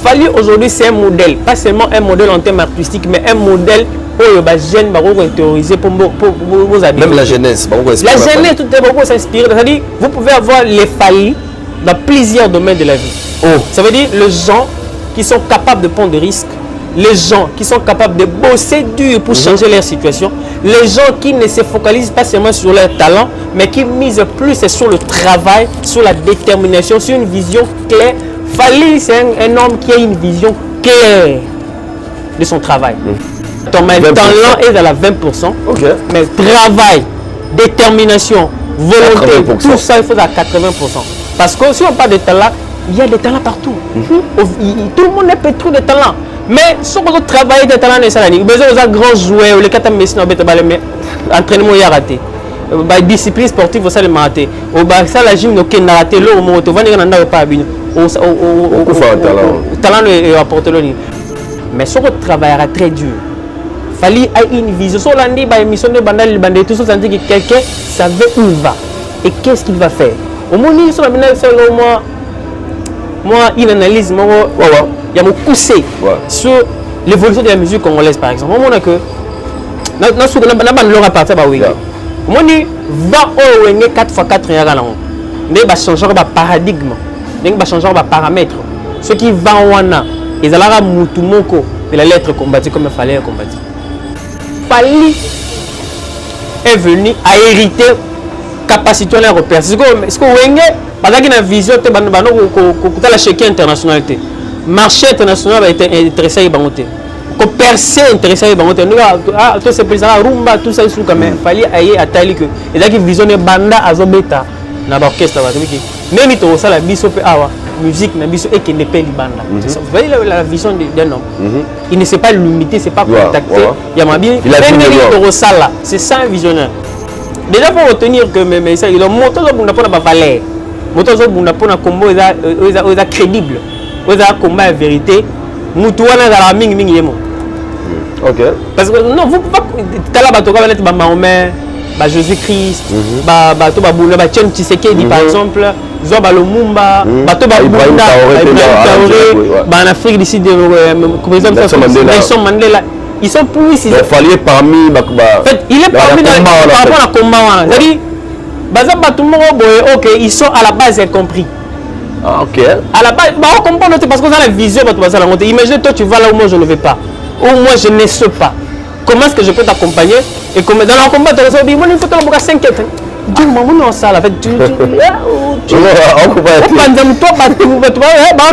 Fally aujourd'hui c'est un modèle, pas seulement un modèle en termes artistiques, mais un modèle où les jeunes vont théoriser pour vos habitants. Même la jeunesse, la jeunesse, tout est beaucoup s'inspirer. C'est-à-dire, vous pouvez avoir les Fally dans plusieurs domaines de la vie. Oh. Ça veut dire les gens qui sont capables de prendre des risques, les gens qui sont capables de bosser dur pour changer leur situation, les gens qui ne se focalisent pas seulement sur leur talent, mais qui misent plus sur le travail, sur la détermination, sur une vision claire. Fally, c'est un homme qui a une vision claire de son travail. Ton talent est à la 20%, mais travail, détermination, volonté, 80%. Tout ça, il faut à 80%. Parce que si on parle de talent, il y a des talents partout. Tout le monde n'a pas trop de talent. Mais si on travaille des talents, il y a des grands joueurs, les 4 messieurs, entraînement, il y a raté. Discipline sportive, ça le raté. Ça la gym, il y a raté. Talent est apporté. Mais si on travaillera très dur, Fally a une vision. Sur l'année, émission de Bandal, tout ça, que quelqu'un savait où il va et qu'est-ce qu'il va faire. Au moins, moi, une analyse, il y a mon poussé sur l'évolution de la musique congolaise, par exemple. Moi, que moi, va au 4x4 va changer de paradigme, va changer de paramètre. Ce qui va ils allaient de la lettre combattre comme il fallait combattre. Fally est venu à hériter capacité à repérer. Est-ce que Wenge, parce qu'il a une vision de la chéquée internationale, marché international va être intéressé à bangoter, que percer intéressé à bangoter. Tout c'est plus ça, rumba, tout ça il faut quand même. Fally aille à taille que et là qui visionne banda azobeta na orchestre va dire même il te ça la biso pe awa musique na biso et qui ne paye banda. Vous voyez la vision d'un homme. Il ne s'est pas limité, c'est pas contacté. Il y a bien. C'est ça un visionnaire. Déjà pour retenir que mais ça il a monté pour n'a pas valeur. Moto pour n'a pas combo est crédible. Est combat vérité. Mutuana dans la ming yemo. OK. Parce que non vous pas tala bato ka ba Mahomet, ba Jésus-Christ, ba to ba Boula ba Tchem Tshisekedi par exemple, zo ba Lumumba, ba to ba Bunda, ba en Afrique d'ici de Nelson Mandela. Ils sont plus il fallait parmi en fait, il est parmi par rapport à combat. C'est-à-dire OK, ils sont à la base compris. Ah, OK. À la base, on comprend parce que dans la vision, imagine toi tu vas là où moi je ne vais pas, où moi je ne sais pas. Comment est-ce que je peux t'accompagner et comme dans le combat, tu vas dire il faut que tu 5 ans. Dis moi on ça là, tu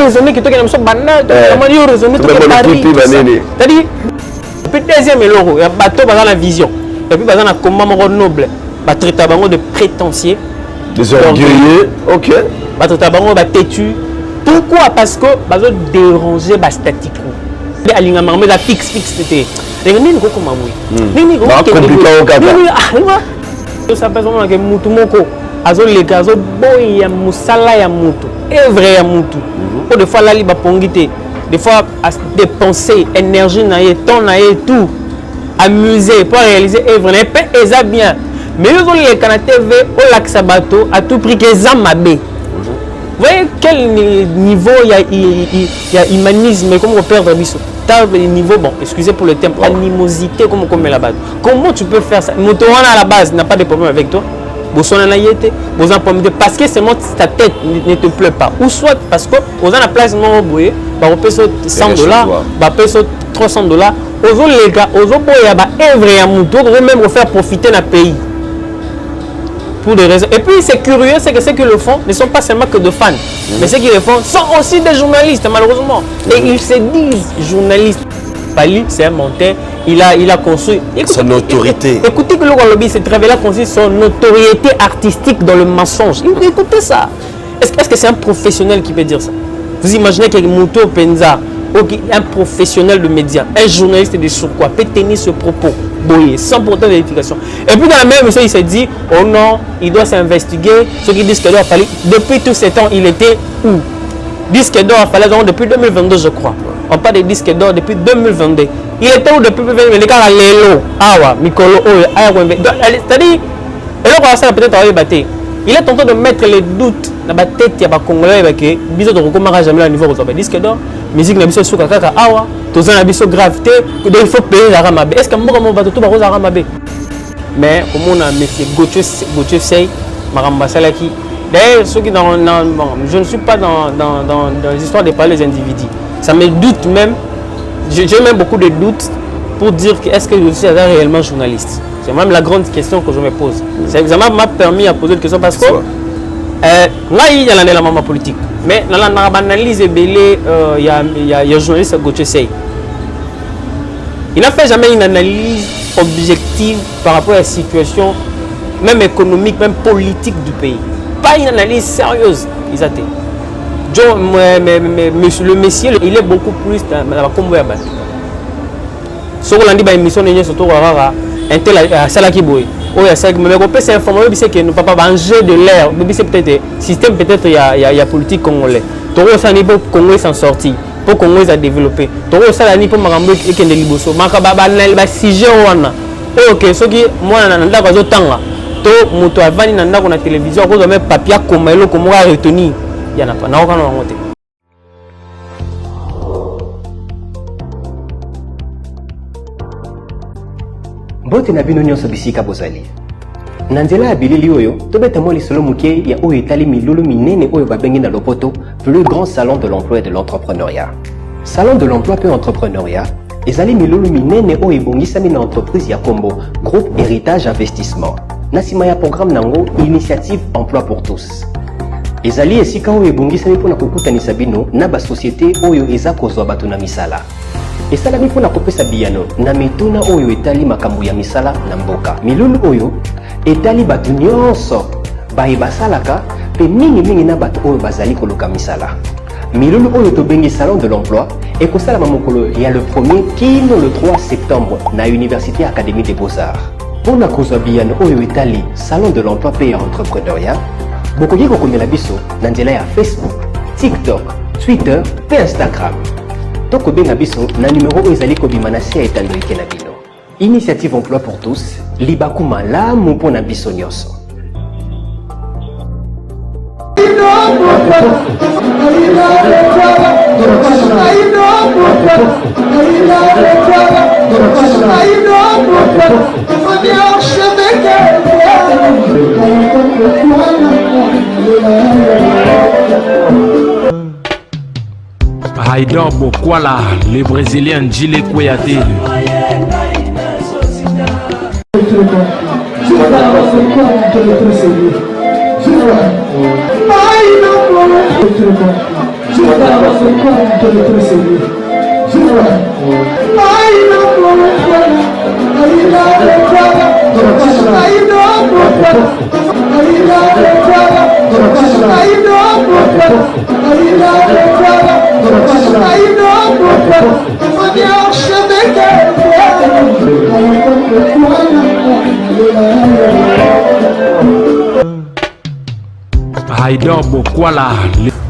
raisonner que toi qui me banda, comment raisonner tout c'est-à-dire puis deuxième euro, il y a bateau dans la vision. Et puis dans comment noble, ba traiter bango de prétentieux, des orgueilleux. OK. Ba traiter bango ba têtu. Pourquoi? Parce que bazo déranger ba statique. Les alignements mais la fixe c'était. Nini ko comment oui. Nini ko compliqué au kaka. Ça passe vraiment que mutu moko azo le gazo boy ya musala ya mutu. Est vrai ya mutu. Pour des fois là li ba pongité. Des fois à dépenser énergie naie, temps naie, tout amuser pour réaliser œuvre n'est pas ça bien. Mais ils ont les canaux TV au lac Sabato à tout prix que ça mabé. Vous voyez quel niveau il y a humanisme comme on perd biso. Niveau bon, excusez pour le terme, animosité comme on met là-bas. Comment tu peux faire ça? Motorana à la base n'a pas de problème avec toi. Parce que seulement ta tête ne te plaît pas. Ou soit parce que aux la place non boye, on peut $100, on peut $300. Aux les gars, aux boya ba œuvre à muto, même faire profiter d'un pays. Pour des raisons. Et puis c'est curieux, c'est que ceux qui le font ne sont pas seulement que de fans, mais ceux qui le font sont aussi des journalistes malheureusement. Et ils se disent journalistes. Fally, c'est un monteur, il a construit son autorité. Écoutez que le lobby s'est révélé construit son notoriété artistique dans le mensonge. Écoutez ça. Est-ce que c'est un professionnel qui peut dire ça? Vous imaginez qu'un Muto Penza, un professionnel de médias, un journaliste de surcroît, peut tenir ce propos boyé, sans pourtant vérification. Et puis dans la même émission, il s'est dit, oh non, il doit s'investiguer. Ceux qui disent que doit Fally, depuis tous ces temps, il était où? Disque d'or, il fallait depuis 2022, je crois. On parle de disque d'or depuis 2022. Il était où depuis 2022? Les gars, Lélo, Awa, Mikolo, c'est-à-dire, et là, ça peut-être avoir battu. Il est tenté de mettre les doutes dans la tête de Congolais, que Biso de recommander jamais le niveau de disque d'or. musique na biso suka kaka awa toza na biso gravité donc il faut payer la ramabe est-ce que mboka mo bato to ba roza ramabe mais comme on a monsieur Gauthier Sey maramba salaki d'ailleurs ceux qui je ne suis pas dans les histoires de parler des individus ça me doute même j'ai même beaucoup de doutes pour dire que est-ce que je suis réellement journaliste c'est même la grande question que je me pose ça m'a permis à poser une question parce que il y a la maman politique mais dans l'analyse il y a journaliste Gauthier Sey il n'a fait jamais une analyse objective par rapport à la situation même économique même politique du pays pas une analyse sérieuse ils ont le messier il est beaucoup plus dans la combo ya bato ce qu'on a dit ba émission n'est surtout rara intel salaki boy oh ya ça mais on peut s'informer c'est que nous papa enjeu de l'air c'est peut-être système peut-être il y a politique congolais toro ça niveau congolais s'en sortir pour congolais à développer toro ça la niveau makambo et que liboso makaba ba sujet wana OK ce qui moi nanda ko tanga to moto avani nanda ko na télévision ko même papier comme eloko mo retenir yana pa na ko na ngote Bote na bino nyonso bisika bozali. Na nzela ya bilili oyo, tobeta mo lisolo muke ya oyo etali milulu minene oyo babengi na lopoto, plus grand salon de l'emploi et de l'entrepreneuriat. Salon de l'emploi et entrepreneuriat, ezali milulu minene oyo ebongisami na entreprise ya Kombo, groupe Héritage Investissement. Nasima ya programme nango Initiative Emploi pour tous. Ezali esika oyo ebongisami mpona kokutanisa bino na ba société oyo eza kozwa bato na misala. Esalami mpona kopesa biyano na mituna oyo etali makambo ya misala na mboka. Milulu oyo etali bato nyonso baye basalaka pe mingi na bato oyo bazali koluka misala. Milulu oyo tobengi salon de l'emploi ekosalama mokolo ya le 1er kino le 3 septembre na Université Académie des Beaux-Arts. Mpona kozwa biyano oyo etali salon de l'emploi pe ya entrepreneuriat, bokoki kokomela biso na nzela ya Facebook, TikTok, Twitter pe Instagram. Toko benga biso na numéro oyo ezali kobima na se ya etando eke na bino. Initiative Emploi pour tous, libaku malamu mpona biso nyonso. Haïdor Bokwala, le Brésilien Djile Kouyaté.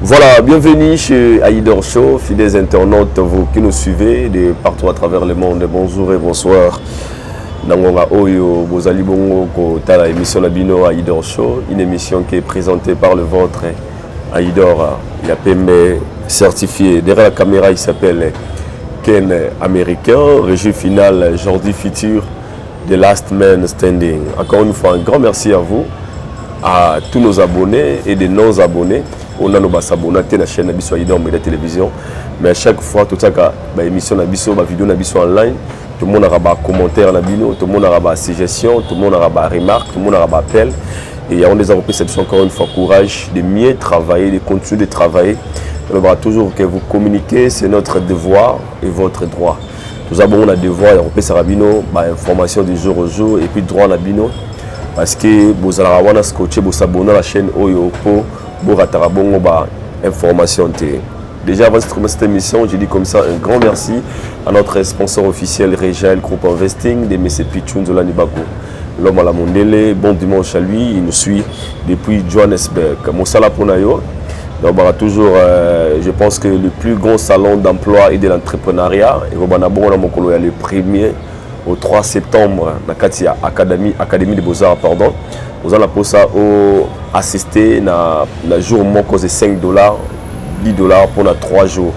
Voilà, bienvenue chez Haïdor Show, fidèles internautes, vous qui nous suivez de partout à travers le monde. Bonjour et bonsoir. Nangonga Oyo, Bozali Bongo, Kotala, émission Labino Haïdor Show, une émission qui est présentée par le vôtre Haïdor, il y a PMB certifié. Derrière la caméra, il s'appelle Ken Américain, régie finale, Jordi Futur, The Last Man Standing. Encore une fois, un grand merci à vous, à tous nos abonnés et des non-abonnés. On a nos abonnés à la chaîne Nabiso Haïdor Média Télévision. Mais à chaque fois, tout ça, l'émission Nabiso, la vidéo Nabiso online, tout le monde aura des commentaires, tout le monde aura des suggestions, tout le monde aura des remarques, tout le monde aura des appels. Et on les a repris cette fois encore une fois courage de mieux travailler, de continuer de travailler. On verra toujours que vous communiquez, c'est notre devoir et votre droit. Nous avons un devoir, on peut Sarabino, information du jour au jour et puis droit à Bino. Parce que vous allez vous abonner à la chaîne Oyo pour vous ratarabongo information. Déjà avant cette émission, je dis comme ça un grand merci à notre sponsor officiel Régel Group Investing de M. Pichun Zolanibako. L'homme à la Mondele, bon dimanche à lui, il nous suit depuis Johannesburg. Moussala Ponayo, donc toujours, je pense que le plus grand salon d'emploi et de l'entrepreneuriat, et on a le 1er au 3 septembre, dans la Académie des Beaux-Arts, pardon. Nous allons pour ça assister à un jour de $5, $10 pour 3 jours.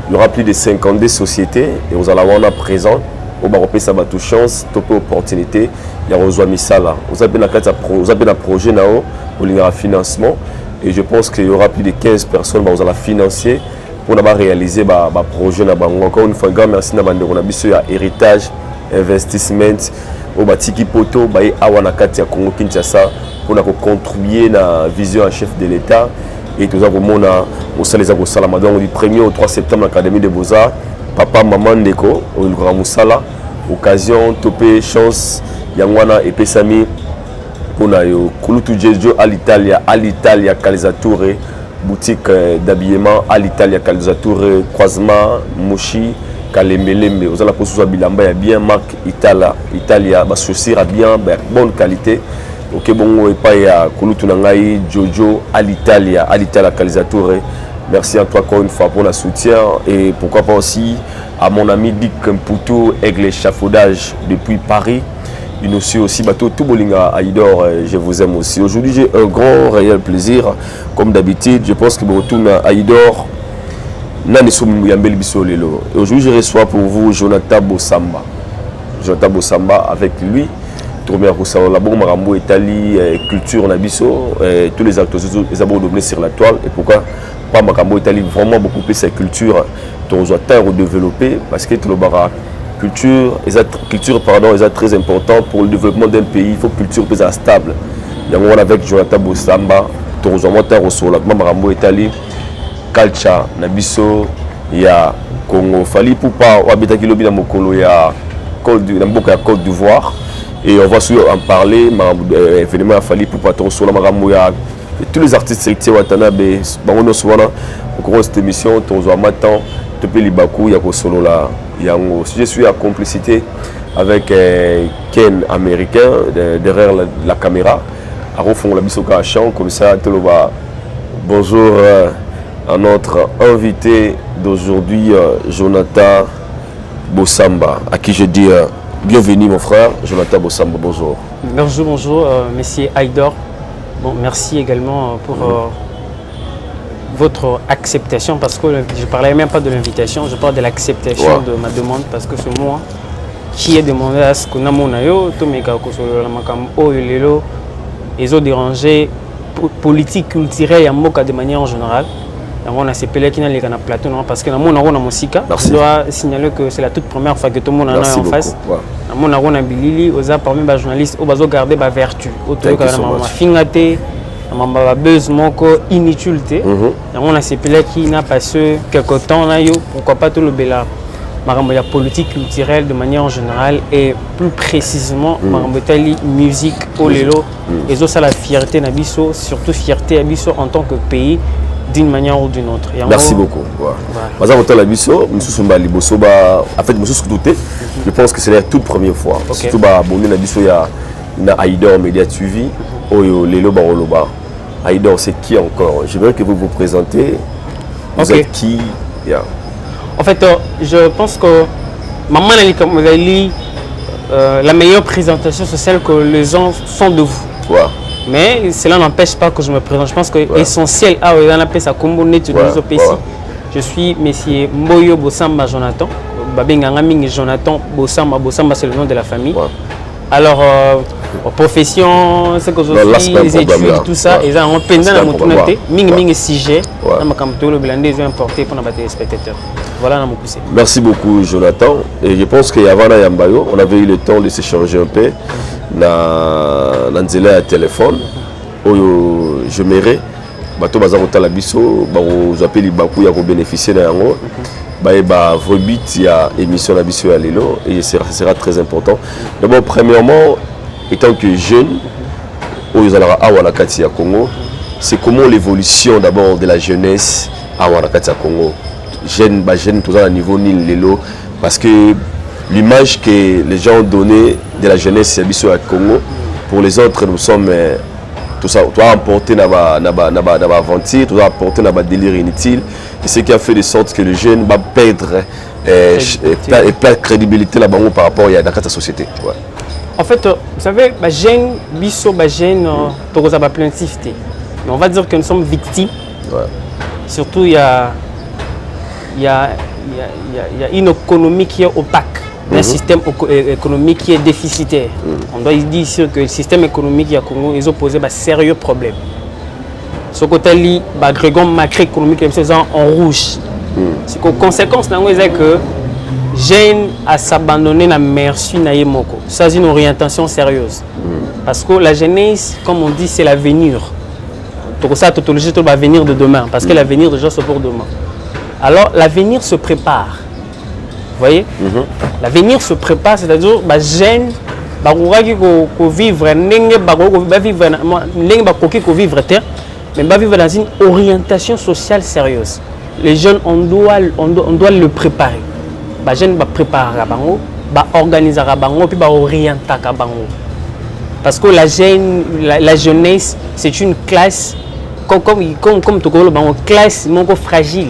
Il y aura plus de 52 sociétés et vous allez avoir présent. Au Baropé, ça va tout chance, toute opportunité. Il y a Rosoa Misala. Vous avez un projet là-haut, il y aura financement. Et je pense qu'il y aura plus de 15 personnes qui vont financer pour réaliser le projet. Encore une fois, un grand merci à Héritage, Investissement, au Batiki Poto, à Congo Kinshasa pour contribuer à la vision en chef de l'État. Et tout ça, au Salé Salama. Donc, du 1er au 3 septembre, l'Académie des Beaux-Arts, Papa, Maman, Ndeko, au Grand Moussala, occasion, topé, chance, Yangwana et Pesami, pour Nayo, Kulutu Jejo, à l'Italia, Calzature, boutique d'habillement, à l'Italia, Calzature, croisement, Mouchi, Kalembelembe. Vous allez pour Bilamba, il y a bien marque Italia, chaussures à bien, bonne qualité. Ok, bon, et pas il y a Kulutu Nangai, Jojo, à l'Italia, Calzature. Merci à toi encore une fois pour le soutien et pourquoi pas aussi à mon ami Dick Mputo, Aigle Échafaudage depuis Paris. Il nous suit aussi bateau tout Bolinga Aïdor, je vous aime aussi. Aujourd'hui j'ai un grand réel plaisir, comme d'habitude. Je pense que je retourne à Aïdor. Et aujourd'hui je reçois pour vous Jonathan Bossamba. Jonathan Bossamba avec lui. La bombe Marambo Italie, culture Nabiso, tous les acteurs ils ont donné sur la toile. Et pourquoi pas Marambo Italie vraiment beaucoup plus sa culture, on doit développer parce que tout le bara culture est très important pour le développement d'un pays. Il faut que la culture soit stable. Il y a avec Jonathan Bossamba, on doit Marambo Italie, Kalcha Nabiso, il y a Congo Fali Poupa, Wabita Kilobi na Mokolo, il y a Côte d'Ivoire. Et on va en parler, événement à Fali pour patron sur la Maramouya. Tous les artistes sélectionnés Watanabe, Bangono Sowana, au cours de cette émission, Tonzo Amatan, Topé Libakou, Yako Solo là. Je suis en complicité avec Ken américain derrière la caméra. À refond la bisoka à chant, comme ça, Toloba. Bonjour à notre invité d'aujourd'hui, Jonathan Bossamba, à qui je dis. Bienvenue mon frère, Jonathan Bossamba, bonjour. Bonjour, monsieur Aïdor. Bon, merci également pour votre acceptation, parce que je ne parlais même pas de l'invitation, je parle de l'acceptation de ma demande, parce que c'est moi qui ai demandé à ce que ils ont dérangé politique culturelle de manière générale. On a ces pélés qui n'ont pas plateau parce que nous avons musique. Je dois signaler que c'est la toute première fois que tout le monde en a en face. Nous avons un bilili, aux parmi les journalistes, aux bases garder ma vertu. Autour de ma fingaté, ma buzz, mon corps inutilité. On a ces pélés qui n'ont pas passé quelques temps, pourquoi pas tout le béla. La politique culturelle de manière générale et plus précisément la musique au lelo. Et ça la fierté nabiso, surtout fierté nabiso en tant que pays. D'une manière ou d'une autre. Merci beaucoup. En fait, je pense que c'est la toute première fois. Surtout il y a Aïdor Media TV, Lelo Baroloba. Aïdor, c'est qui encore? J'aimerais que vous vous présentez. Vous êtes qui? En fait, je pense que maman la meilleure présentation, c'est celle que les gens font de vous. Mais cela n'empêche pas que je me présente. Je pense que l'essentiel, je suis M. Mboyo Bossamba Jonathan. Jonathan Bossamba. Bossamba, c'est le nom de la famille. Alors, profession, c'est que je suis, les études, tout ça. Et on pendant la motonité, ming sujet, le blindé est importé pour nos téléspectateurs. Voilà, on poussé. Merci beaucoup, Jonathan. Et je pense qu'avant Yambayo, on avait eu le temps de s'échanger un peu. Na nzela ya téléphone oyo je méré bato baza kotala biso bazapeli Libakou ya ko bénéficier na yango ba vrebit ya émission na biso ya lelo et ça sera très important. D'abord premièrement étant que jeune oyo zalaka awa na kati ya Congo, c'est comment l'évolution d'abord de la jeunesse awa na kati ya Congo. Jeune tout ça à niveau nil lelo parce que l'image que les gens ont donnée de la jeunesse à Congo, pour les autres, nous sommes tout ça, tu as apporté dans aventure, tu as apporté dans délire inutile, et ce qui a fait de sorte que les jeunes va perdre et perdre crédibilité là-bas par rapport à la société. En fait, vous savez, les jeunes, les jeunes, pour ça, plaintivité. Mais on va dire que nous sommes victimes. Surtout, il y a il y a une économie qui est opaque, un système économique qui est déficitaire. On doit dire ici que le système économique à Congo ils ont posé un sérieux problème. Ce côté-là, le dragon macroéconomique est en rouge. C'est que conséquence c'est que jeunes à s'abandonner na merci na yemoko. Ça c'est une orientation sérieuse. Parce que la jeunesse, comme on dit, c'est l'avenir. Donc ça, tautologie, c'est l'avenir de demain. Parce que l'avenir déjà c'est pour demain. Alors l'avenir se prépare. Vous voyez, l'avenir se prépare, c'est-à-dire que les jeunes vont vivre, mais vivre dans une orientation sociale sérieuse. Les jeunes, on doit le préparer. Les jeunes vont préparer, vont organiser, puis vont orienter. Parce que la jeunesse, c'est une classe, comme tout le monde, une classe fragile.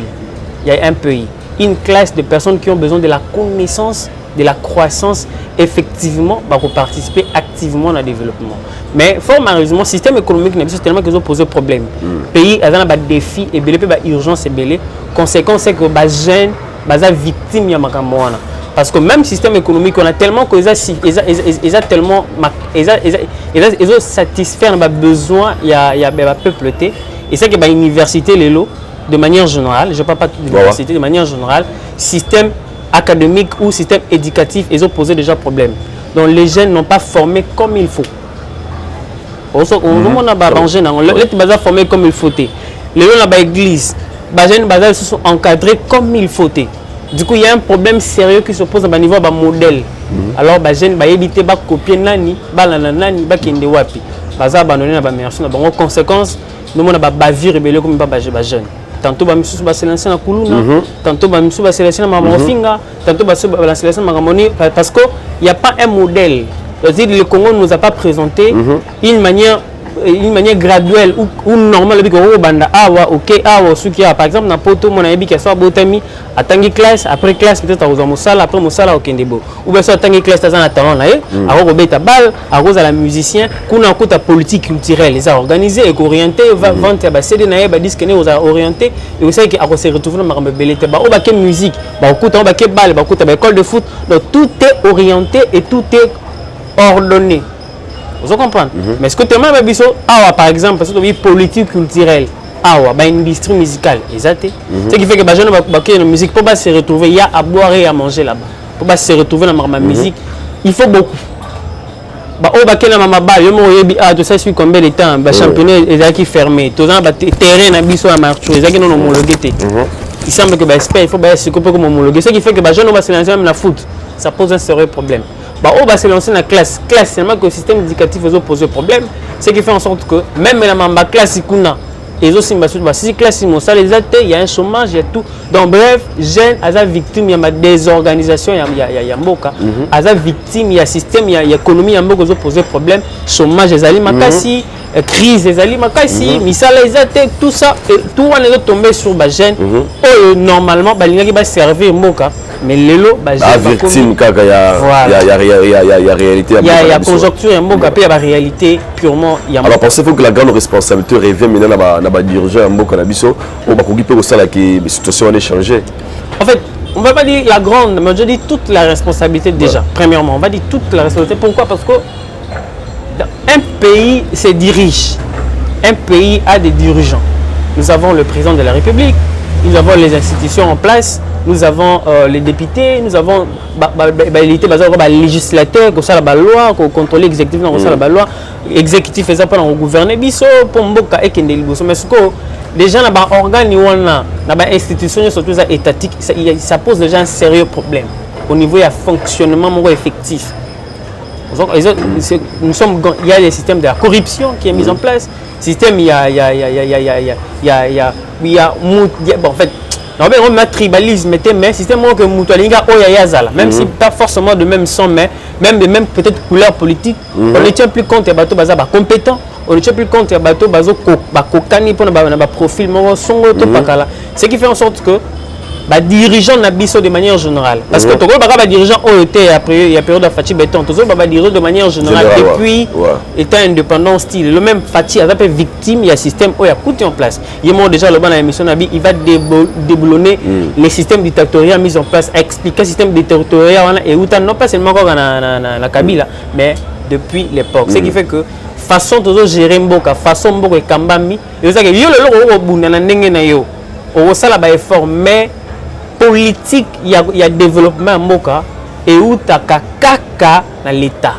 Il y a un pays. Une classe de personnes qui ont besoin de la connaissance, de la croissance, effectivement, pour participer activement au développement. Mais fort malheureusement, le système économique, c'est tellement qu'ils ont posé problème. Le pays a des défis et des urgences et des conséquences, c'est que les jeunes sont victimes de ce. Parce que même le système économique, on a tellement qu'ils ont satisfait leurs besoins, il y a peupleté. Et c'est que l'université, les lots, de manière générale, je ne parle pas de l'université, de manière générale, système académique ou système éducatif, ils ont posé déjà problème. Donc les jeunes n'ont pas formé comme il faut. On a formé comme il faut. Les gens dans l'église, les jeunes sont encadrés comme il faut. Du coup, il y a un problème sérieux qui se pose à niveau de modèle. Alors les jeunes vont éviter de copier nani, nani, kende wapi. Ils vont abandonner la merci. En conséquence, nous avons bavir rebelle comme les jeunes. Tantôt bamisu ba sélectionner na kuluna, tantôt bamisu ba sélectionner na mamofinga, tantôt ba sélectionner na magamoni parce que il y a pas un modèle. C'est-à-dire le Congo ne nous a pas présenté une manière graduelle ou normale biko banda awa OK awa suki par exemple na poto mona yebi ke so botami atangi classe après classe peut-être aux musala après musala au kendebo ou bien so atangi classe ta na talent na ye ako beta bal ako za la musicien kuna kuta politique culturelle les a organisé et orienté vente ba CD na ye ba disque ne aux a orienté et vous savez que ako se retrouver na makambe belete ba o ba ke musique ba kuta ba ke bal ba kuta ba école de foot donc tout est orienté et tout est ordonné. Vous comprenez? Mais ce que tu as par exemple, parce que tu as politique culturelle, une industrie musicale, exactement. Ce qui fait que les gens qui ont musique, pour se retrouver, il y a à boire et à manger là-bas. Pour se retrouver dans la musique, il faut beaucoup. Tu sais combien de temps, le championnat est fermé, tout le terrain est marché, ils ont homologué. Il semble que il faut se couper comme homologué. Ce qui fait que les gens vont se lancer même la foot. Ça pose un sérieux problème. On va se lancer dans la classe. Classe, seulement que le système éducatif a posé problème. Ce qui fait en sorte que même la classe, ils ont si classe, il y a un chômage, il y a tout. Donc bref, jeunes, ils sont victimes, il y a des désorganisation, il y a Mboka. Ils sont victimes, il y a système, il y a économie, il y a Mboka qui ont posé problème. Chômage, les alliés makasi, crise, les alliés makasi, misala, tout ça, tout le monde est tombé sur les jeunes. Normalement, ils vont servir Mboka. Mais les lots, victime, il y a réalité. Il y a conjoncture, il y a réalité purement. Alors pensez-vous que la grande responsabilité revient maintenant à la dirigeant Mboka Nabiso ou que la situation a changé? En fait, on ne va pas dire la grande, mais je dis toute la responsabilité déjà. Premièrement, on va dire toute la responsabilité. Pourquoi? Parce que un pays se dirige. Un pays a des dirigeants. Nous avons le président de la République, nous avons les institutions en place. Nous avons les députés, nous avons les législateurs, qui ont la loi, qui ont contrôlé l'exécutif, qui ont la loi. L'exécutif fait ça pour gouverner, pour Mboka et Kendeli. Mais ce que les gens, les organes, les institutions, surtout étatiques, ça pose déjà un sérieux problème au niveau du fonctionnement effectif. Nous sommes, il y a des systèmes de la corruption qui est mis en place. Système, il y a en fait. On a tribalisme, mais système que Moutoualinga Oyayazala, même si pas forcément de même sang, mais même peut-être couleur politique, on ne tient plus compte des bateaux compétents, on ne tient plus compte des bateaux kokani pour le profil, ce qui fait en sorte que bah dirigeant na biso de manière générale parce que toko baka ba dirigeant OET après il y a période de Fati Béton toujours ba dirigeant de manière générale depuis étant indépendant style le même Fati a été victime il y a système où il a coûté en place il y a déjà le ban à émission nabi il va déboulonner les systèmes dictatoriaux mis en place expliquer système dictatorial et outan non pas seulement na Kabila mais depuis l'époque ce qui fait que façon toujours gérer mboka façon mboka kambami et ça que yo le lo bunda na ndenge na yo au ça là ba effort mais politique il y a développement mboka et où ta kaka dans l'état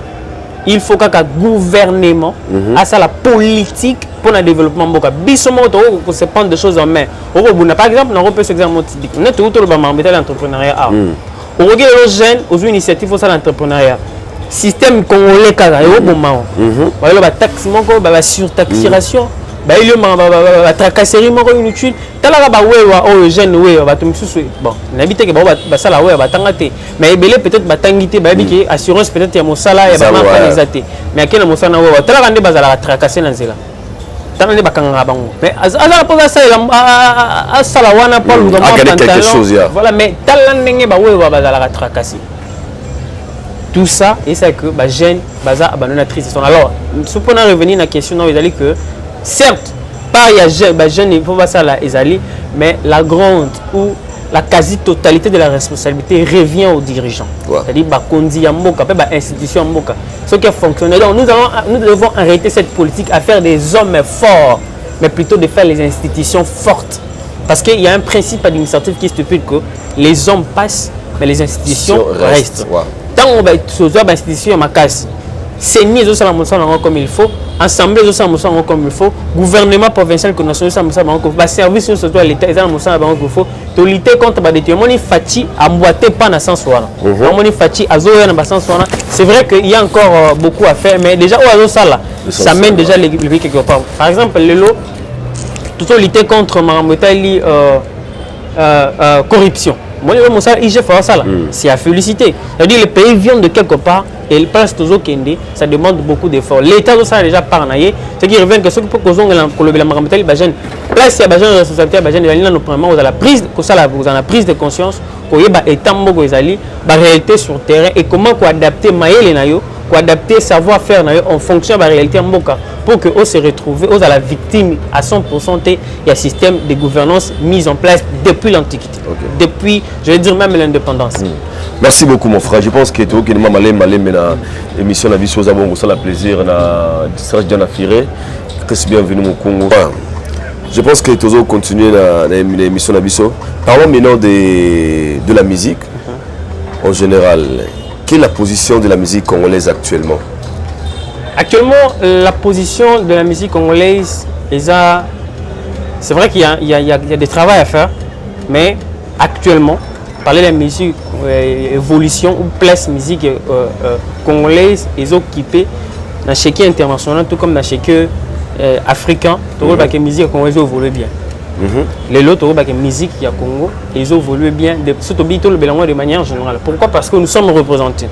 il faut que gouvernement à ça la politique pour le développement mboka bisomo to ko se prendre des choses en main au bunda par exemple on peut exemple typique net tout le ba mambeta l'entrepreneuriat au regarde les jeunes aux initiatives au ça l'entrepreneuriat système congolais kaka et au moment voilà ba taxe moko ba surtaxation ba il y a tracasserie moko inutile talaka ba wewa o jeune wewa ba tumisusu bon n'habite que ba sala wewa ba tangate mais belé peut-être ba tangité ba biki assurance peut-être ya mosala ya ba mapalizate mais akena mosana wewa talaka nde bazala tracasser na nzela tanane bakanga bango mais azala poza ça sala wana pas le pantalon voilà mais talane ba wewa bazala tracasser tout ça et c'est que ba jeune baza abandonnatrice alors si on revenir à la question non ils que certes pas il y a jeune il faut pas ça là Ezali mais la grande ou la quasi-totalité de la responsabilité revient aux dirigeants c'est-à-dire bah kondi ya mboka pe ba institution mboka ce qui fonctionne donc nous devons arrêter cette politique à faire des hommes forts mais plutôt de faire les institutions fortes parce qu'il y a un principe administratif qui est stupide que les hommes passent mais les institutions restent tant on va être institution ma casse c'est ni les autres comme il faut assemblée les autres comme il faut gouvernement provincial que national ça service surtout à l'état ils ont qu'il faut to lutter contre ba détournement ni fati emboîter pas dans sens soir moni fati azoya na sens soir c'est vrai qu'il y a encore beaucoup à faire mais déjà au ça là ça mène déjà les quelque part par exemple le lot tout lutter contre maramotali corruption moi le ça IG fait ça là c'est à féliciter c'est-à-dire les pays viennent de quelque part et ils passent toujours Kende ça demande beaucoup d'efforts l'état ça a déjà parnaillé ce qui revient que ce que pour cause on le maramotali ba jeune place il y a besoin de responsabilité ba jeune il nous premièrement vous à la prise que ça là vous en la prise de conscience ko yeba état mboko ezali ba réalité sur terrain et comment ko adapter maïle na yo ko adapter savoir faire na yo en fonction de la réalité mboka pour que on se retrouve aux à la victime à 100% il y a système de gouvernance mis en place depuis l'antiquité depuis je vais dire même l'indépendance. Merci beaucoup mon frère. Je pense que tu es malé na émission la vie chose bon ça la plaisir na Serge Diana Firé que c'est bienvenu au Congo. Je pense que tu dois continuer l'émission la vie. Parlons maintenant de la musique en général. Quelle est la position de la musique congolaise actuellement? Actuellement, la position de la musique congolaise, c'est vrai qu'il y a des travaux à faire, mais actuellement, parler de la musique, évolution ou place musique congolaise, ils ont occupé dans l'échiquier international, tout comme dans l'échiquier africain, la musique congolaise évolue bien. Les autres, la musique il y a Congo, ils évoluent bien, surtout de manière générale. Pourquoi? Parce que nous sommes représentés.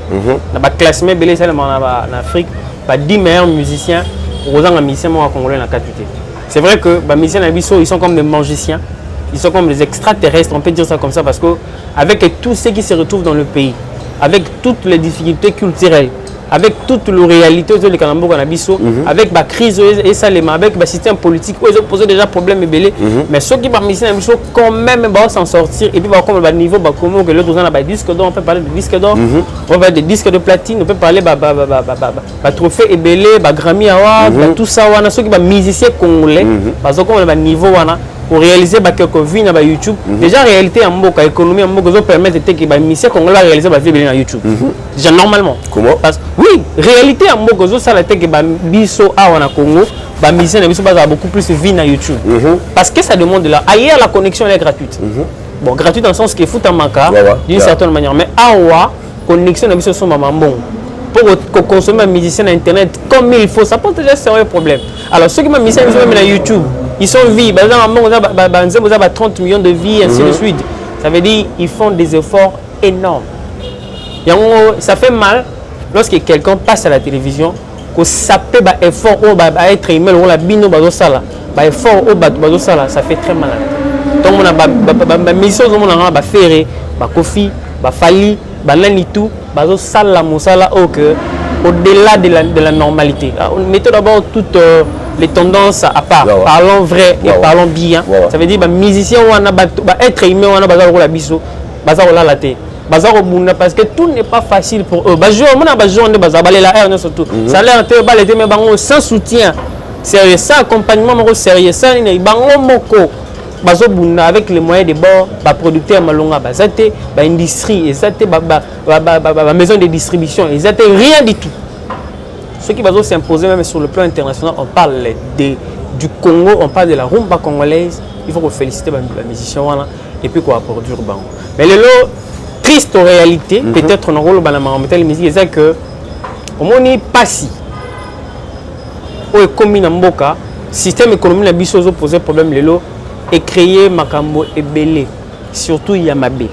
Dans le classement en Afrique, 10 meilleurs musiciens aux musiciens congolais dans la capitale. C'est vrai que les musiciens ils sont comme des magiciens, ils sont comme des extraterrestres, on peut dire ça comme ça, parce que avec tout ce qui se retrouve dans le pays, avec toutes les difficultés culturelles, avec toute la réalité de l'Ekanambo Kanabiso, avec la crise et ça, avec le système politique, ils ont posé déjà problème et mais ceux qui parmi ces quand même s'en sortir et puis comme le niveau comment que l'autre a disque d'or, on peut parler de disque d'or, on peut parler de disque de platine, on peut parler de trophée et belé, Grammy Award, tout ça, on a ceux qui sont musiciens congolais, parce que comme le niveau pour réaliser quelques vues sur YouTube. Déjà, réalité en Mboka, économie en Mboka, permet de que les musiciens congolais réaliser des vidéos sur YouTube. Déjà, normalement. Comment? Oui, réalité en Mboka, ça a été que les musiciens en Congo, les musiciens ont beaucoup plus de vues sur YouTube. Parce que ça demande de là. Ailleurs, la connexion est gratuite. Bon, gratuite dans le sens qu'il faut un manca, d'une certaine manière. Mais ailleurs, la connexion est sont bon. Pour consommer un musicien sur Internet comme il faut, ça pose déjà un sérieux problème. Alors, ceux qui sont musiciens même sur YouTube, ils sont vivants, par exemple, 30 millions de vies, ainsi de suite. Ça veut dire qu'ils font des efforts énormes. Ça fait mal lorsque quelqu'un passe à la télévision, que ça peut être effort, être aimé, ça fait très mal. Donc on a mission on a ferré, Kofi, Fali, Nani tout, bazo sala musala au-delà de la normalité. Mettons d'abord toutes les tendances à part. Parlons vrai et parlons bien. Ça veut dire musicien ou être aimé ou un bazar la biso, bazar la latte. Bazar au monde parce que tout n'est pas facile pour eux. Bazar on a besoin de bazar balé la air surtout. Ça l'air te balé mais bango sans soutien. Sérieux ça accompagnement mon sérieux ça ni bango moko. Bazar bunda avec les moyens de bord, ba producteur malonga bazate, ba industrie ezate ba maison de distribution ezate rien du tout. Ceux qui vont s'imposer même sur le plan international, on parle du Congo, on parle de la rumba congolaise. Il faut féliciter les musiciens et puis quoi produire bango. Mais le lot triste réalité, peut-être on rôle dans la musique, c'est que au moins pas si au économie n'amboka système économique la biso poser problème le lot et créer makambo et belé surtout il y a mabé.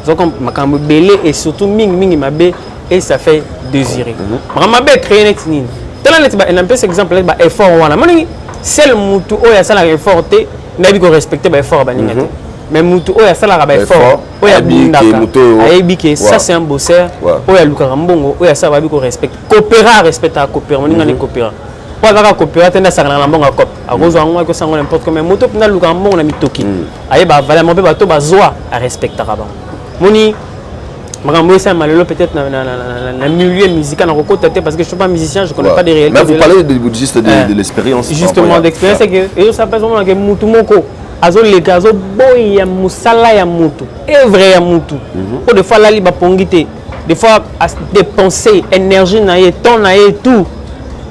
Donc makambo belé et surtout ming mabé et ça fait désirer. Mabé créer net nini. Tellement net un peu cet exemple là effort wana. Moni seul mutu o ya sala effort te na bi ko respecter ba effort ba ningate. Mais mutu oya sala ba effort oya bindaka ayebike ça c'est un bosseur oya luka mbongo oya sala ba ko respect coopéra respecta coopéra moninga ne coopéra pas ka coopéra tena sala na mbongo cop akozo angwa ko sango n'importe comment moto pina luka mbongo na mitoki ayeba vraiment be bato bazwa a respecta ba moni makambo ça malelo peut-être na milieu musical na kokota te parce que je suis pas musicien je connais pas des réalités. Mais vous parlez juste de l'expérience justement d'expérience c'est que et ça passe vraiment que mutu moko azo leka azo boy ya musala ya mutu vrai ya mutu pour des fois là li ba pongité des fois à dépenser énergie na ye temps na ye tout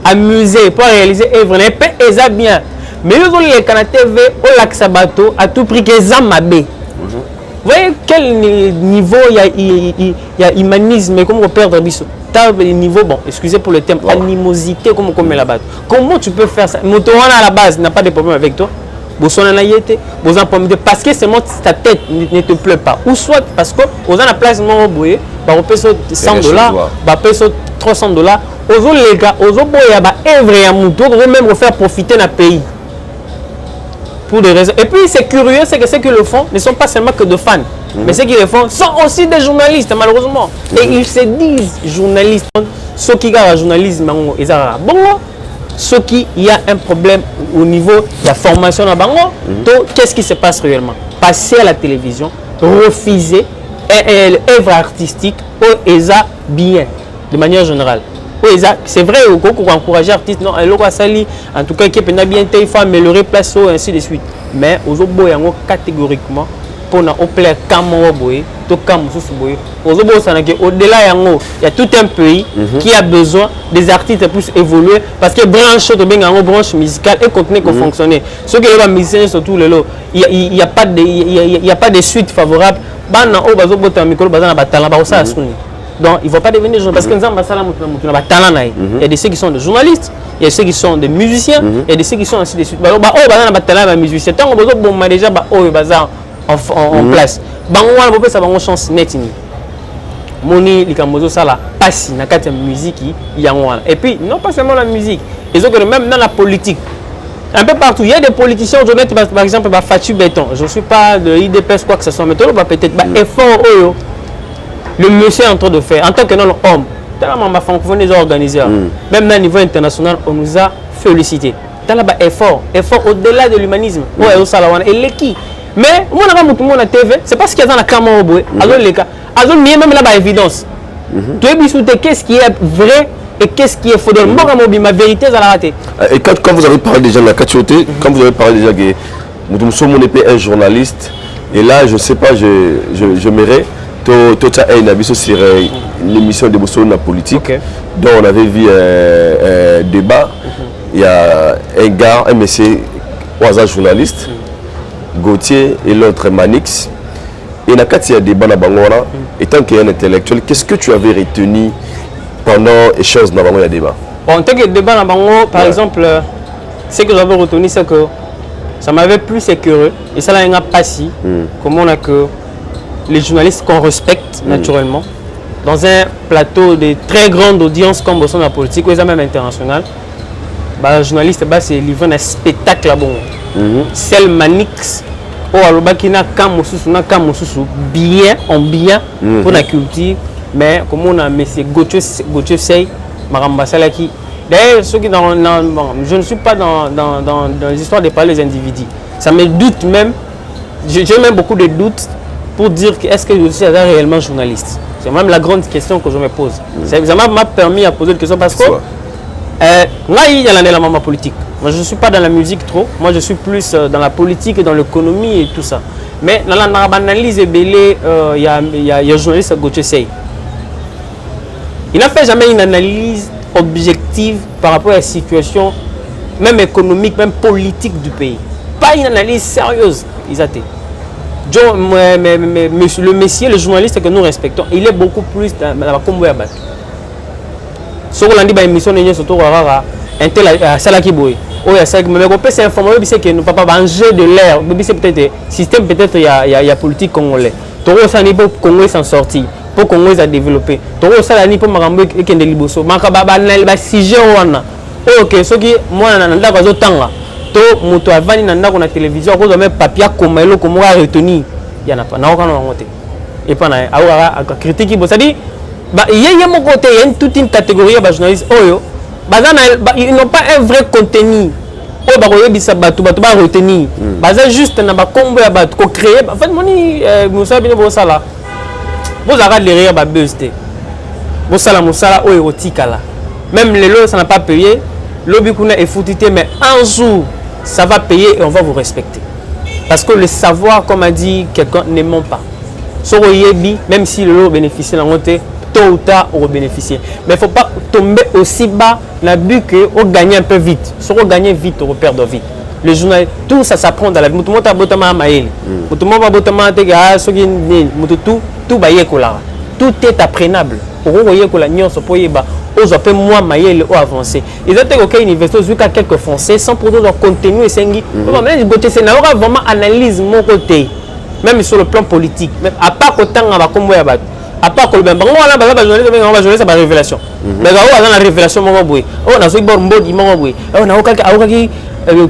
amuser pour réaliser œuvre na pe eza bien mais azo leka na TV au lac sabato à tout prix que za mabe. Vous voyez quel niveau il y a humanisme et comment on perd biso niveau bon excusez pour le terme animosité comme on met là-bas. Comment tu peux faire ça? Motowana à la base n'a pas de problème avec toi. Parce que seulement ta tête ne te plaît pas. Ou soit parce que vous avez la place non boye, bah on paye $100, bah paye $300. Aux les gars, aux boye bah œuvre à mouton, on même refaire profiter d'un pays. Pour des raisons. Et puis c'est curieux, c'est que ceux qui le font ne sont pas seulement que de fans, mais ceux qui le font sont aussi des journalistes malheureusement. Et ils se disent journalistes. Ceux qui gardent le journalisme, ils ont bon. Ce qui y a un problème au niveau de la formation à Bango, qu'est-ce qui se passe réellement? Passer à la télévision, refuser l'œuvre artistique au ESA bien, de manière générale. C'est vrai, qu'on encourage l'artiste, non, en tout cas, qui est bien, il faut améliorer place, ainsi de suite. Mais aux autres, catégoriquement, pour au plaire au-delà il y a tout un pays qui a besoin des artistes plus évoluer parce que branche musicale et continue à fonctionner. Ceux qui sont musiciens surtout le lot, il y a pas de suite favorable. Donc il ne faut pas devenir journaliste parce que il y a des ceux qui sont des journalistes, il y a ceux qui sont des musiciens, il y a des ceux qui sont ainsi de suite. Musicien tant qu'on déjà en place. Bango peut ça bango chance net ni. Moni likamozo sala passe na kati musique yango. Et puis non pas seulement la musique, ils ont que même dans la politique. Un peu partout, il y a des politiciens aujourd'hui par exemple Fatu Béton. Je ne suis pas de IDPS quoi que ce soit mais toi peut-être effort le monsieur est en train de faire en tant que non-homme. Tellement ma francophone les organisateurs. Même à niveau international, on nous a félicité. Dans là-bas effort au-delà de l'humanisme. Ouais, au salawana et l'équipe. Mais moi on a tout le monde à TV, c'est parce qu'il y a dans la caméra alors les cas, alors même là-bas évidence. Tu es bisouté qu'est-ce qui est vrai et qu'est-ce qui est faux. Moi ma vérité ça la raté. Et quand vous avez parlé déjà de la cachoté, quand vous avez parlé déjà que nous sommes un journaliste et là je sais pas je m'irais tout ça est une avis sur l'émission de Bosso na politique. Donc on avait vu un débat, il y a un gars, un monsieur au hasard journaliste. Gauthier et l'autre Manix. Et il y a un débat dans Bangora. Étant qu'il y a un intellectuel, qu'est-ce que tu avais retenu pendant l'échange dans le débat? En tant que débat dans Bangora, par exemple, ce que j'avais retenu, c'est que ça m'avait plus sécurisé. Et ça n'a pas si. Comment on a que les journalistes qu'on respecte naturellement, dans un plateau de très grande audience comme au sein de la politique, ou même international, le journaliste c'est livré un spectacle là-bas. Celle Manix, oh alobaki na kamosusu bien en bien pour la culture mais comme on a monsieur Gauthier Sey Maramba Salaki d'ailleurs ceux qui je ne suis pas dans les histoires de parler des individus ça me doute même j'ai même beaucoup de doutes pour dire que est-ce que je suis réellement journaliste c'est même la grande question que je me pose ça m'a permis à poser une question parce que moi il y a la maman politique. Moi je ne suis pas dans la musique trop, moi je suis plus dans la politique et dans l'économie et tout ça. Mais dans l'analyse il y a un journaliste Gauthier Sey. Il n'a fait jamais une analyse objective par rapport à la situation même économique, même politique du pays. Pas une analyse sérieuse, Isaté. Le messier, le journaliste que nous respectons, il est beaucoup plus dans la combo à battre. Ce qu'on a dit dans l'émission, surtout un tel Salaki Boy. Mais on peut s'informer que nous ne pouvons pas manger de l'air. C'est peut-être système, peut-être il y a politique congolais. Toro ça n'est pas Congolais s'en sortir. Pour Congolais à développer. Toro ça n'est pas Marambo et Kende Liboso. Makababa n'a si j'ai wana. Ok, ce qui moi n'anda pas autant là. To moto avani n'anda qu'on a télévision. Qu'on doit mettre papier comme elle comme on a retenu. Il y en a pas. N'a aucun monté. Et pas na aura critique. Ça dit. Il y a mon côté, il y a toute une catégorie de journalistes ils n'ont pas un vrai contenu. Ils vont retenir. Ils juste un combo à créer. En fait, vous savez bien ça là. Vous avez derrière la buzz. Vous savez ça érotique là. Même les lots, ça n'a pas payé. L'objet est foutu, mais un jour, ça va payer et on va vous respecter. Parce que le savoir, comme a dit quelqu'un, ne ment pas. Même si le lot bénéficie de la montée, tôt ou tard, on va bénéficier. Mais il ne faut pas tomber aussi bas dans le but qu'on gagne un peu vite. Si on gagne vite, on perd vite. Le journal, tout ça s'apprend dans la vie. Tout va tout est apprenable. Pour voyez que la nuance pour y aux appels moins maïel ou avancé. Ils ont été université jusqu'à quelques Français sans pour leur contenu et c'est vraiment analyse mon côté, même sur le plan politique. Même à part autant on va comme à part que le ben on va jouer sa révélation. Mais on a la révélation mon boy. On a ce bon mon boy. On a aucun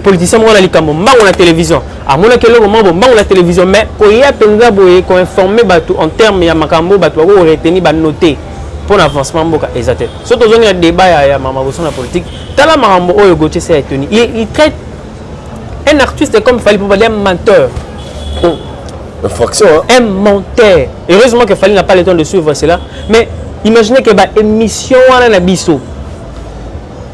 politicien on a les camons, on a la télévision. À mon que le moment on a la télévision mais pour y a penza boy qu'on informer en termes ya makambo bato ko retenir ba noter pour l'avancement mboka exactement. Surtout dans le débat ya mama sur la politique, tala makambo oyo Gauthier Sey tenu. Il traite un artiste comme Fally pour un menteur. Infraction, hein? Un menteur. Heureusement que Fally n'a pas le temps de suivre cela. Mais imaginez que bah émission à la biso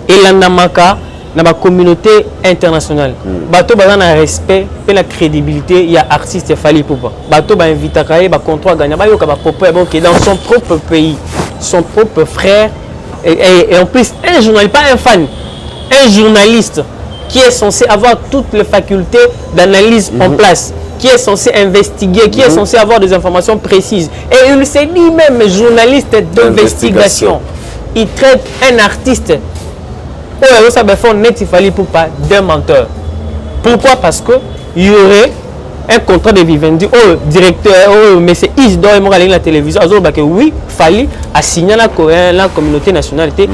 et l'andamaka dans la communauté internationale. Bateau ba na respect et la crédibilité, il y a artiste Fally Ipupa. Bateau ba invite à ba contrat gagnant ba yo ka ba popo qui dans son propre pays, son propre frère et en plus un journaliste, pas un fan, un journaliste qui est censé avoir toutes les facultés d'analyse en place, qui est censé investiguer, qui est censé avoir des informations précises. Et il s'est dit même journaliste d'investigation. Il traite un artiste. Oh, ça me fait net, il fallait pour pas d'un menteur. Pourquoi? Parce que il y aurait un contrat de Vivendi. Oh, directeur, oh, mais c'est Isidore et la télévision. Alors, bah, que oui, fallait assigner la communauté nationalité,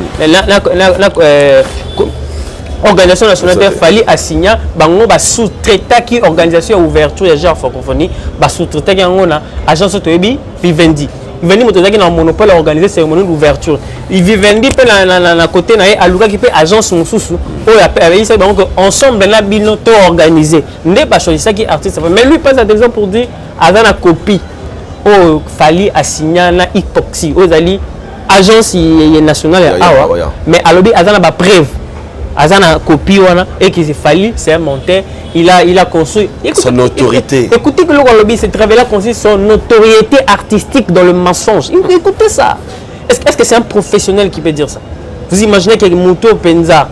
organisation nationale fallait assigner bango ba sous-traitant qui organisation ouverture et genre francophonie ba sous-traitant qui on a agence toyebi Vivendi moto qui na monopole organiser cérémonie d'ouverture il Vivendi pe na côté na aluka qui peut agence mususu o ya pe ça donc ensemble na bino to organiser ndé ba choisir qui artiste mais lui passe exemple pour dire azana copie o fallait assigner na hypoxie ozali agence nationale awa mais alobi azana ba preuve Azana copie et qu'il s'est fallu, c'est un monteur, il a construit. Écoutez, son autorité. Écoutez que le lobby s'est révélé consiste son notoriété artistique dans le mensonge. Écoutez ça. Est-ce que c'est un professionnel qui peut dire ça? Vous imaginez qu'il y a Mouto Penza,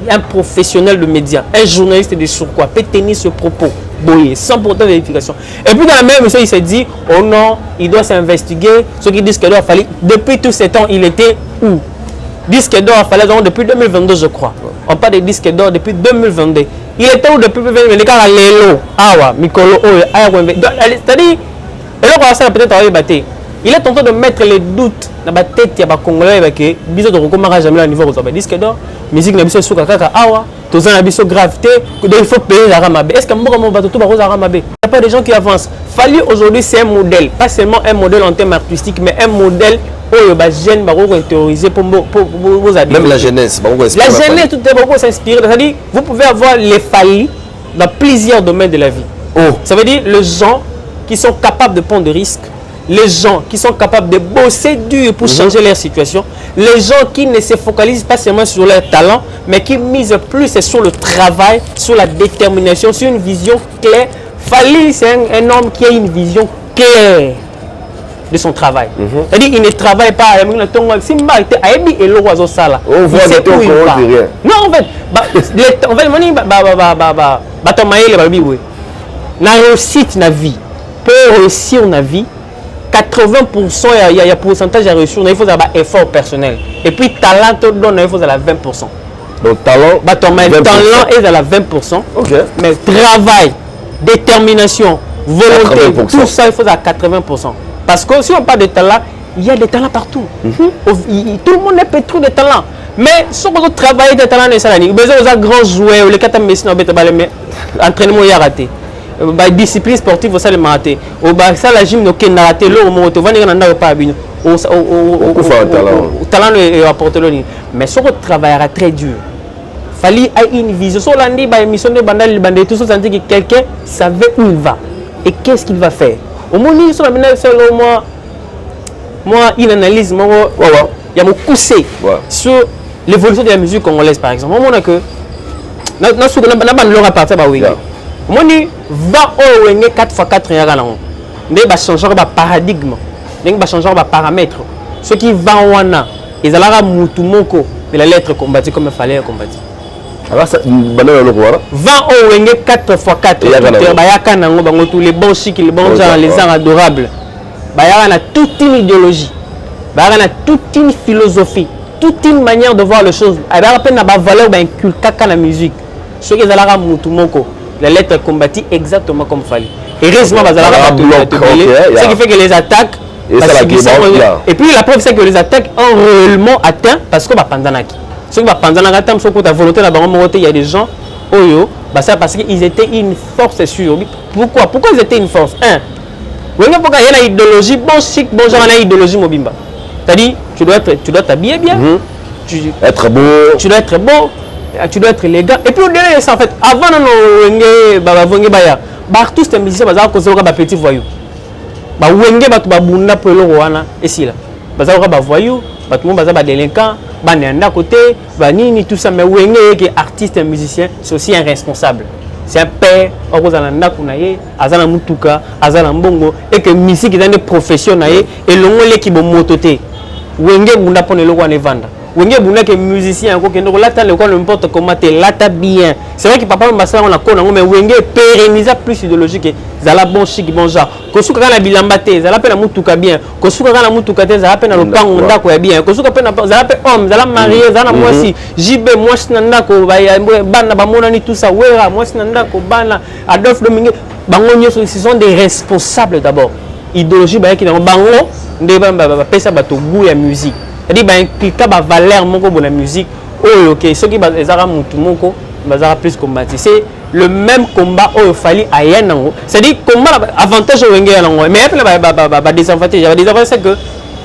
un professionnel de médias, un journaliste de surcroît, peut tenir ce propos, sans pourtant vérification. Et puis dans la même émission, il s'est dit, oh non, il doit s'investiguer. Ceux qui disent qu'il doit falloir. Depuis tous ces temps, il était où? Disque d'or, il fallait depuis 2022, je crois. On parle de disque d'or depuis 2022. Il était où depuis 2022? Les gars, Lélo, Awa, Mikolo, c'est-à-dire, et là, ça peut-être avoir battu. il est tenté de mettre les doutes dans la tête des Congolais que biso to komaka jamais le niveau de disque d'or musique na biso suka kaka awa toza na biso gravité il faut payer la ramabe. Est-ce que mboka mo bato to ba ramabe? Il n'y a pas de gens qui avancent. Fali aujourd'hui c'est un modèle, pas seulement un modèle en termes artistiques mais un modèle où les jeunes vont théoriser pour vos habits. Même la jeunesse, la jeunesse tout est beaucoup s'inspirer. C'est-à-dire vous pouvez avoir les Fali dans plusieurs domaines de la vie. Ça veut dire les gens qui sont capables de prendre des risques, les gens qui sont capables de bosser dur pour changer leur situation, les gens qui ne se focalisent pas seulement sur leur talent, mais qui misent plus sur le travail, sur la détermination, sur une vision claire. Fali, c'est un homme qui a une vision claire de son travail. C'est-à-dire qu'il ne travaille pas. On voit que non, en fait, la réussite dans la vie, peut réussir dans la vie, 80% il y a pourcentage de réussite, il faut avoir un effort personnel. Et puis talent, il faut avoir 20%. Donc talent, talent est à la 20%. Okay. Mais travail, détermination, volonté, 80%. Tout ça, il faut à 80%. Parce que si on parle de talent, il y a des talents partout. Tout le monde est pétri de talent. Mais si on travaille des talents, il y a des grands joueurs, les 4 messieurs, entraînement est raté. Discipline sportive, ça le raté. Ça la gym, ok, raté. L'eau, on va dire pas talent est apporté. Mais si on travaillera très dur, il fallait une vision. Si on a dit émission de bandal, tout ça, ça dit que quelqu'un savait où il va et qu'est-ce qu'il va faire. Au moins, moi, il analyse, il y a mon poussé sur l'évolution de la musique congolaise, par exemple. Moi, que moi, 4x4 changer de paradigme, changer de paramètre. Ce qui va ils allaient moko de la lettre combattre comme il fallait combattre. Alors ça 20 4x4 les bons chics, les bons gens, les gens adorables. Il y a toute une idéologie, il y a toute une philosophie, toute une manière de voir les choses. Il y a une valeur inculquée dans la musique. Ce qui est la lettre combattie exactement comme il fallait. Heureusement, ce qui fait que les attaques. Et puis la preuve c'est que les attaques ont réellement atteint parce que ceux qui ont volonté il y a des gens parce qu'ils étaient une force sûre. Pourquoi ils étaient une force? Il y a une idéologie, bon chic, bon genre, une idéologie mobimba. C'est-à-dire, tu dois t'habiller bien, être beau, tu dois être beau, tu dois être élégant. Et puis au-delà de ça, en fait, avant tous les musiciens, ils ont des petits voyous. Wenge batu babunda pelo wana esila baza ko ba voyou batu mo baza ba délinquant ba nenda côté ba nini tout ça mais wenge que artiste et musicien c'est aussi un responsable, c'est un père okozana ndako na ye azana mutuka azana mbongo et que musique est une profession na ye et longole ki bo mototé wenge bunda pone loko ane vanda wenge bunda que musicien ko kendo lata le ko n'importe comment te lata bien. C'est vrai que papa mbasa on a kona mais wenge pérenniser plus idéologique zala bon chic bon genre kosuka kana bilamba te zala pe na mutuka bien kosuka kana mutuka te zala pe na lopango ndako ya bien kosuka pe na zala pe homme zala marié zala mwasi jibe mwasi na ndako bana bamona ni tout ça wera mwasi na ndako bana Adolphe Domingue bango nyoso ce sont des responsables d'abord idéologie ba ki na bango ndeba ba pesa bato goût ya musique c'est-à-dire ba impliquer ba valeur moko bona musique oh OK ceux qui bazara mutu moko bazara plus combattre c'est le même combat où il fallait à Yanango. C'est-à-dire combat avantage au Wenge Yanango. Mais après, désavantage. Désavantage, c'est qu'ils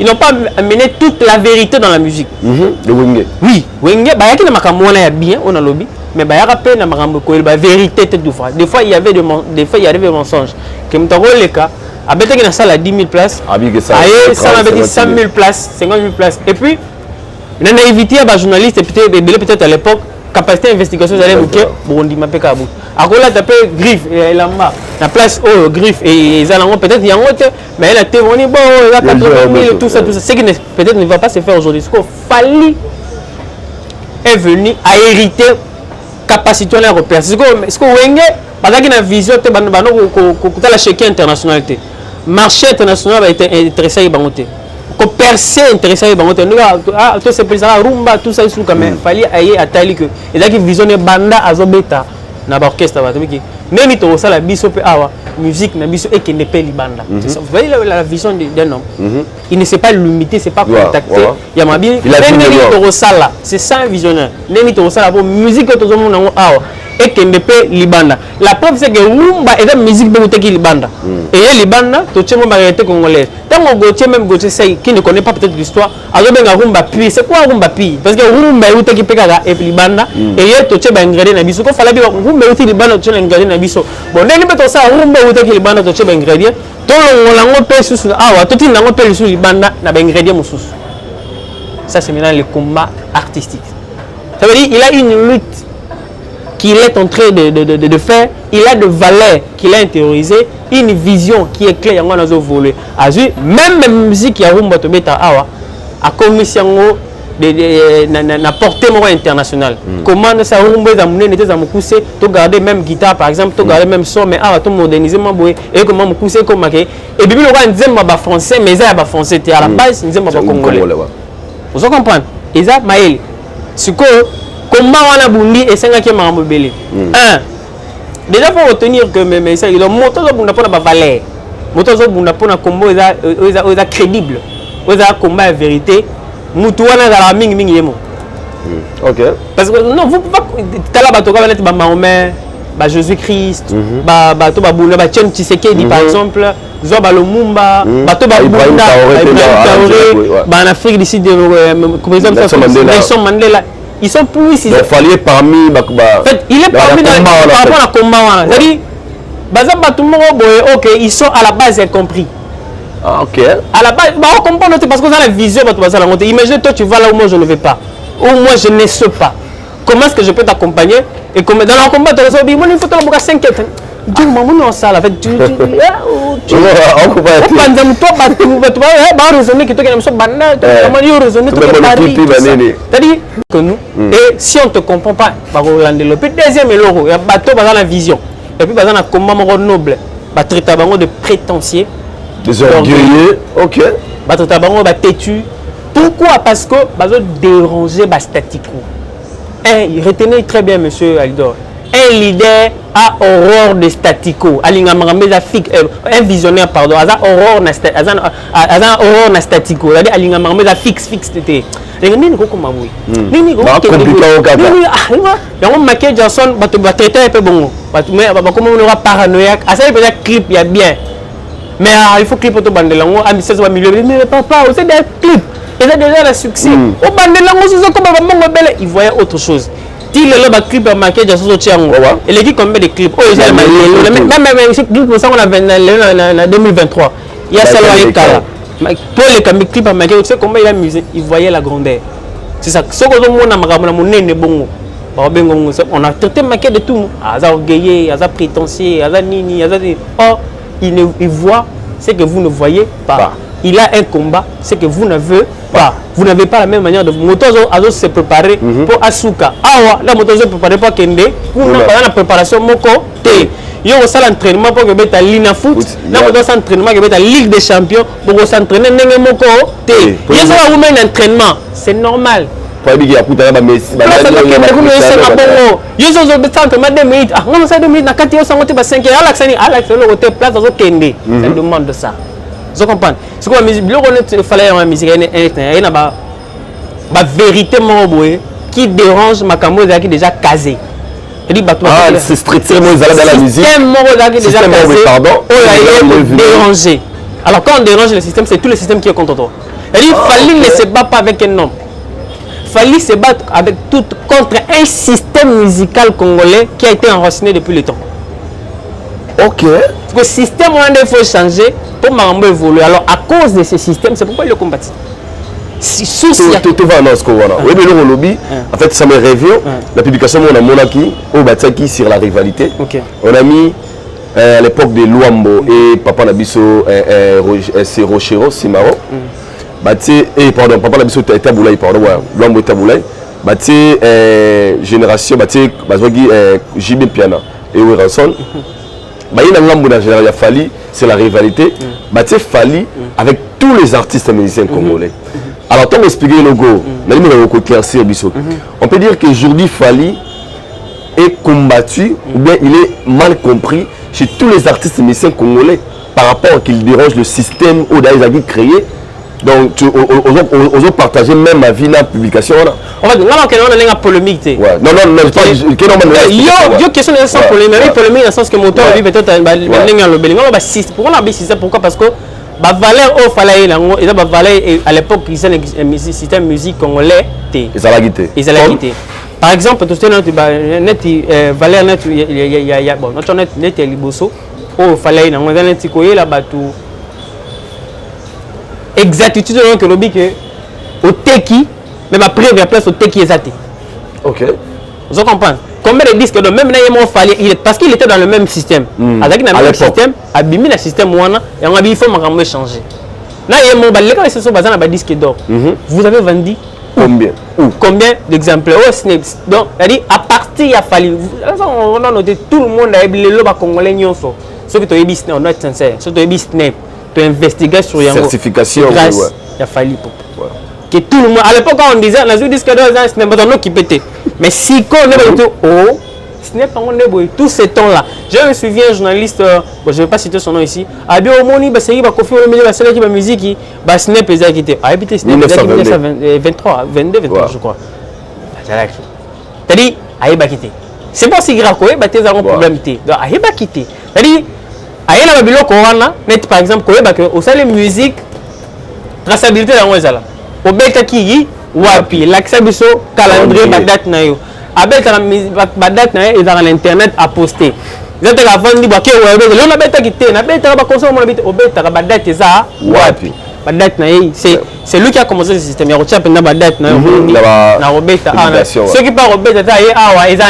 n'ont pas amené toute la vérité dans la musique. Le Wenge. Oui, Wenge, il y a bien, on a lobby, mais il y a la vérité. Des fois, il y avait des mensonges. Comme tu as le cas, à Bété qui a salle à 10 000 places, ça avait dit 100 000 places, 50 000 places. Et puis, il y a une naïveté à journaliste, peut-être à l'époque, capacité d'investigation d'aller bouquet Burundi mapeka abu akola tapé griffe et lamba la place au griffe et ils allons peut-être y en haute mais elle a témoigné bon il y a 80 000 tout ça ce qui peut-être ne va pas se faire aujourd'hui ce qu'il fallait est venu à hériter capacité à repère ce que Wenge parce qu'il a une vision te bano ko la chèque international te marché international va être intéressé bangote ko percer intéressé bangote tout c'est plus ça rumba tout ça sous quand même fallait aller à tali que et là qui visionner banda azobeta na ba orchestre ba tobiki neni to sala biso pe awa musique na biso ekende pe libanda. Vous voyez la vision d'un homme. Il ne sait pas limiter, c'est pas contacter. Il y a ma bien neni to sala, c'est ça un visionnaire. Neni to sala pour musique to zo mona awa ekende pe libanda. La preuve c'est que rumba est une musique de qui libanda. Et libanda to tchemo variété congolaise. Tant Gauthier même Gauthier Sey qui ne connaît pas peut-être l'histoire, azobenga rumba puis c'est quoi rumba puis parce que rumba est qui pekaka et libanda et il to tcheba ingrédient na biso ko fala bi rumba est libanda to tcheba ingrédient na biso. Bon neni beto ça rumba est qui libanda to tcheba ingrédient to longolango pe susu awa to tinango pe susu libanda na ba ingrédient mususu. Ça c'est maintenant le combat artistique. Ça veut dire il a une lutte qu'il est en train de faire, il a de valeurs qu'il a intériorisées, une vision qui est claire, on a volé. Même la musique qui a rumba to beta awa, a commission na portée internationale. Comment ça rumba za munene te za mukuse, to garder même guitare par exemple, to garder même son mais awa to moderniser mamboé et comment mukuse comme maké. Et bibi le roi nzemba ba français mais ça ba français à la base nzemba ba congolais. Vous comprenez? Et ça maël. Siko comment on a bondi et 5 qui m'a belé. Déjà faut retenir que mais ça il a moto zo bunda pona ba valeur. Moto zo bunda pona combo eza crédible. Eza combat vérité. Mutu wana za la mingi yemo. OK. Parce que non vous pas tala bato ka ba Mahomet, ba Jésus-Christ, ba to ba bunda ba Tchen Tshisekedi par exemple, zo ba Lumumba, ba to ba bunda ba en Afrique d'ici de comme exemple Nelson Mandela. Ils sont plus il fallait parmi en fait il est parmi par rapport à combat c'est-à-dire OK ils sont à la base incompris. OK À la base on comprend parce que ça la vision imagine toi tu vas là où moi je ne vais pas ou moi je ne sais pas comment est-ce que je peux t'accompagner et comme dans le combat tu vas dire moi il faut te la 5 Dieu maman on ça la fait tu on peut pas pendant toi tu vas raisonner que toi qui ne bana comment il raisonner c'est-à-dire que nous et si on te comprend pas par Rolando le deuxième euro il y a bateau dans la vision et puis dans un combat noble ba traiter bango de prétentieux des orgueilleux. OK ba traiter bango ba têtu. Pourquoi? Parce que bazo déranger ba statico. Retenez très bien monsieur Alidor. Un leader a horreur de statico. Un visionnaire, pardon. A horreur na statico. C'est-à-dire alingamanga fixe. Nini ko koma boy. Nini ko Michael Jackson ba traiter un peu bon. Ba comme on aura paranoïaque. Ça peut être clip il y a bien. Mais il faut clip auto bandelango à 16 millions. Mais papa, c'est des clips. Et ça déjà le succès. Au bandelango c'est comme ba belle, il voyait autre chose. Il y a un clip à marquer de et les combien de clips même pour ça on a en 2023 il y a Salwa Kala pour les clips à marquer c'est comment il a amusé il voyait la grandeur c'est ça ce que on a traité marqué de tout hasard orgueilleux hasard prétentieux hasard nini hasard oh il voit ce que vous ne voyez pas. Il a un combat, c'est que vous n'avez pas. Vous n'avez pas la même manière de moto se préparer pour Asuka. Ah la moto se préparer pour Kende. Pour la préparation moko té. Yo ça l'entraînement pour que beta Lina foot. La moto s'entraînement que beta Ligue des Champions pour s'entraîner ndenge moko té. Yo ça va vous un entraînement, c'est normal. Pour dire qu'il y a putain Messi. Yo ça beta entraînement 2 minutes. Ah non ça 2 minutes na kati yo ça monter ba 5 heures. Alex le côté place dans Kende. Ça demande de ça. Vous comprenez? C'est quoi la musique? Il fallait la musique. Il y a une vérité qui dérange ma caméra qui est déjà casée. C'est strictement dans la musique. Le système déjà casé. Pardon. Dérangé. Alors quand on dérange le système, c'est tout le système qui est contre toi. Il fallait ne se battre pas avec un homme. Il fallait se battre avec contre un système musical congolais qui a été enraciné depuis le temps. OK. Le système, il faut changer pour m'en évoluer. Alors, à cause de ce système, c'est pourquoi il le combat. Tout va dans ce qu'on voit là. Oui, mais le lobby, en fait, ça me revient. La publication, on a monaki, au Batsaki sur la rivalité. On a mis à l'époque de Luambo et Papa Nabiso, c'est Rochero, c'est marrant. Et pardon, Papa Nabiso était Taboulaï, pardon, Luambo est Taboulaï. Génération, JB Piana et Weranson. Il y a Fali, c'est la rivalité. Il Fali avec tous les artistes musiciens congolais. Alors, tant expliquer le go, on peut dire qu'aujourd'hui Fali, est combattu ou bien il est mal compris chez tous les artistes musiciens congolais par rapport à qu'il dérange le système où ils ont créé. Donc, on a partagé même ma vie dans la publication. En fait, on a une polémique. Ouais. Non, Yo, question de sans polémique. Mais polémique dans le sens que mon temps, peut-être, pourquoi on a ça? Pourquoi? Parce que la valeur au fallait la valeur à l'époque, il y a un système musique congolais. Ils allaient quitter. Par exemple, tout ce qui est valeur net, il y a bon, notre net est liboso. Oh, fallait na ngwana neti koyela batu exactitude que lobi que au teki mais ma preuve la place au teki ezate. OK. Vous comprenez? Combien de disques de même na yemo fallait il parce qu'il était dans le même système. Avec le même système, abimi le système wana et on a il faut m'en changer. Na yemo baleka c'est sur bazana ba disque d'or. Vous avez vendu combien d'exemplaires? Donc, c'est-à-dire à partir il a fallu on a noté tout le monde a oublié le congolais nyonso. Ce que tu as dit, on doit être sincère. Ce que tu as dit, tu investigues sur Yango. Certification. Il a fallu pour que tout le monde. À l'époque, quand on disait, on a dit que ce n'est pas un qui pétait. Mais si on est ce n'est pas un tout ce temps-là. J'ai suivi un journaliste, je ne vais pas citer son nom ici. A bien au monde, c'est qui va confier au milieu de la musique, ce n'est pas ça qui était. Ah, écoutez, ce n'est pas ça qui était 23, 22, 23, je crois. C'est-à-dire, Aïba quitté. C'est pas si grave, quoi, tu as un problème. Donc, Aïba quitté. C'est-à-dire, aïe na babilo kowana net par exemple koyeba que au sale musique traçabilité la ngwezala obeta ki wapi l'accès biso calendrier ba date na yo abeta ba date na yo et dans l'internet à poster zete la vendre ba ke webe le na beta ki te na beta ba consommer na beta obeta ba date za wapi ba date na yo c'est lui qui a commencé ce système ya rocha penda ba date na yo na obeta ceux qui par obeta ta ye awa ils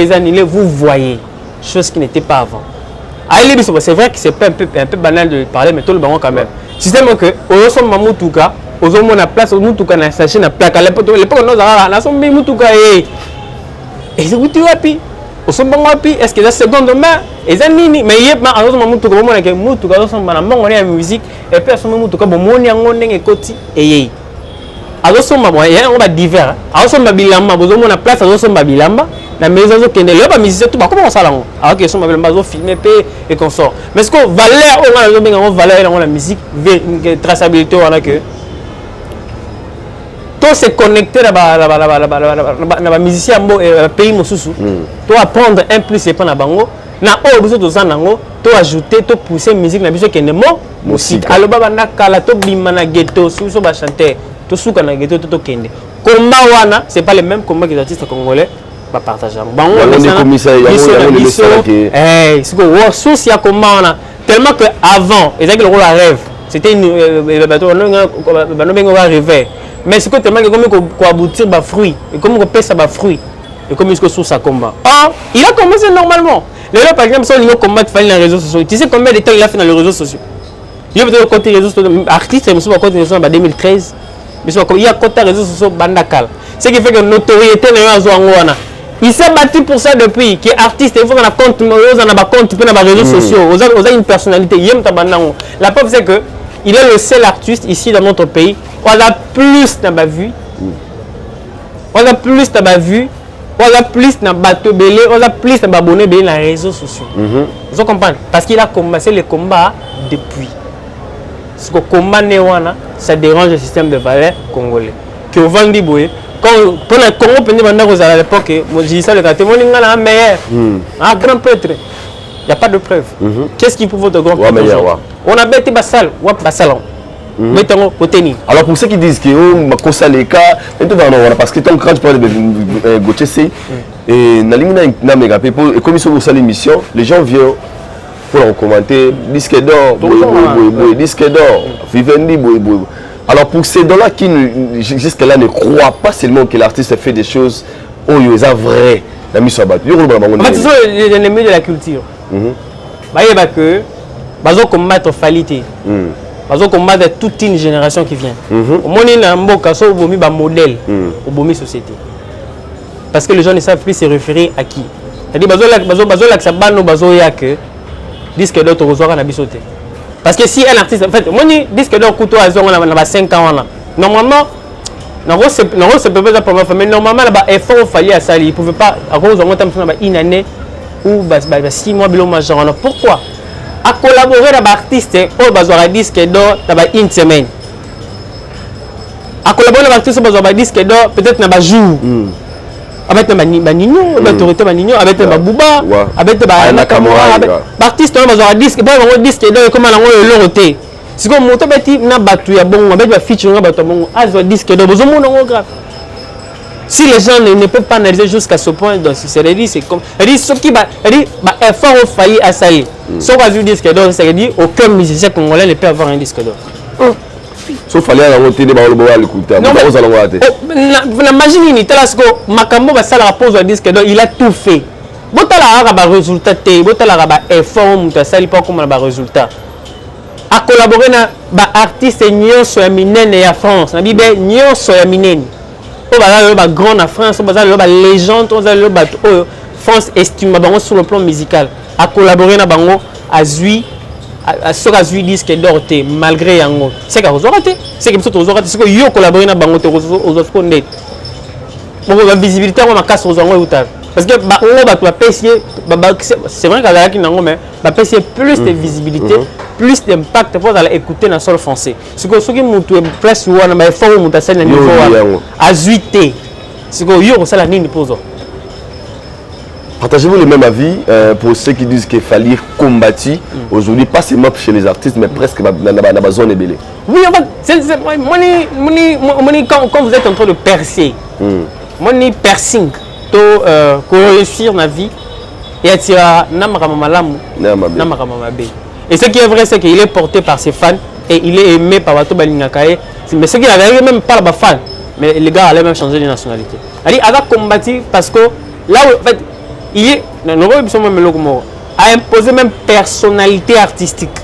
ont annulé vous voyez chose qui n'était pas avant. C'est vrai que c'est un peu banal de parler, mais tout le monde quand même. Système que, au sommet Mamoutuka, au sommet on a place, au Moutuka na sachet na plaque. À l'époque on a la sommet Moutuka et c'est où tu vas pi? Au sommet Mapi, est-ce que la seconde main? Et ça nini? Mais il y a pas un autre Moutuka, on a que Moutuka, on sommet on est en musique et puis à sommet Moutuka, bon on est en ondeng et koti et alors sommet on va divers. Alors sommet Bilamba, bon on a place, alors sommet Bilamba. La maison qui est là, la musique tout comment ça là? Alors que sont ma belle filmé et qu'on sort. Mais ce que valeur on a valeur dans la musique, traçabilité on a que tout se connecter la musicien pays mosusu. Toi apprendre un plus et pas na bango. Na o besoin de ça nango, toi ajouter, toi pousser musique na musique qui est musique. Alors baba na kala to bima na ghetto, sous ba chanter, to souka na ghetto to kende. Combat wana, c'est pas le même combat que les artistes congolais. Partager. Tellement que avant, le rôle à rêve, c'était une rêve. Mais c'est que tellement que comme aboutir bas fruit, et comme on pèse bas fruit, et comme il se sous sa combat. Ah, il a commencé normalement. Les gens par exemple, sont au combat dans les réseaux sociaux. Tu sais combien de temps il a fait dans les réseaux sociaux? Il a peut-être côté réseaux sociaux, artiste, il a côté réseaux sociaux en 2013. Mais il y a côté réseaux sociaux bandakal. Ce qui fait que notoriété n'est pas. Il s'est battu pour ça depuis. Qui est artiste, il faut qu'on a compte, on a compte, on a réseaux sociaux, on a une personnalité. La preuve c'est que il est le seul artiste ici dans notre pays. On a plus dans ma vue, on a plus dans ma vue, on a plus dans bateau belé, on a plus dans abonné belé dans les réseaux sociaux. Vous comprenez? Parce qu'il a commencé le combat depuis. Ce que combat néwana, ça dérange le système de valeurs congolais. Que vous vendez boye. Pour le Congo, à l'époque, je dis ça, le témoignage meilleur. Un grand prêtre. Il n'y a pas de preuve. Qu'est-ce qui prouve de grand prêtre? On a bêté Bassal, ou Bassal. Alors pour ceux qui disent que c'est les cas, parce que tant que je parle de Gauthier, et comme ils sont sur l'émission, les gens viennent pour en commenter disque d'or, disque d'or, Vivendi, alors pour ces gens-là qui jusque-là ne croient pas seulement que l'artiste fait des choses où il est vrai, la mise sur battu. Ce sont les ennemis de la culture. Ils vont combattre la qualité. Ils vont combattre toute une génération qui vient. Au moins, il y a un modèle au la société. Parce que les gens ne savent plus se référer à qui. C'est-à-dire que disque d'autres reçoivent un bisoté. Parce que si un artiste, en fait, moi je dis que donc couteau à 5 ans, normalement, Non, c'est pas pour mais normalement là-bas, effort il fallait à ça, il pouvait pas à cause une année ou 6 mois below major. Pourquoi? À collaborer avec l'artiste au bazar disque d'or dans une semaine. À collaborer avec l'artiste au bazar disque d'or peut-être dans un jour. Avec Nino, avec Torito Nino, avec Bouba, avec Nakamura, l'artiste au bazar disque, pas un disque d'or comme on l'a roté. Si on monte na batu ya bon avec la feature na batu bon azo disque de besoin mon grave. Si les gens ne peuvent pas analyser jusqu'à ce point donc c'est dit c'est comme dit ce qui va dit effort au failli à ça. Sauf à disque d'or ça veut dire aucun musicien congolais ne peut avoir un disque d'or. Sauf fallait la monter de ba le écouter. Non ça la rater. Na magie ni tala ce que Makambo va ça la pose au disque d'or, il a tout fait. Botala ba résultat té, botala ba effort muta sali pas comme ba résultat. À collaborer na ba artiste nyonso ya minene ya France na bibe nyonso ya minene o ba grand na France o ba légende o ba France estime bango sur le plan musical à collaborer na bango azui soka azui disque d'or te malgré yango c'est que vous raté c'est que vous raté c'est que yo collaborer na bango te aux autres net bon la visibilité on ma casse aux ango uta parce que ba on va pesier c'est vrai qu'à qui nango mais ba pesier plus de visibilité plus d'impact pour aller écouter dans le sol français. Ce que ceux qui montent place ou on a effort ou monter scène niveau à 8T. Ce que yo ça la ligne pose. Partagez-vous le même avis pour ceux qui disent qu'il fallait combattre aujourd'hui pas seulement chez les artistes mais presque dans la zone ébélée. Oui en fait quand vous êtes en train de percer. Moni piercing to réussir dans la vie et attirer na makamalamu na makamamabe. Et ce qui est vrai, c'est qu'il est porté par ses fans et il est aimé par Bato Balingakaye. Mais ce qui n'avait même pas les fans, mais les gars allaient même changer de nationalité. Il a combattu parce que là où en fait, il est, a imposé même personnalité artistique.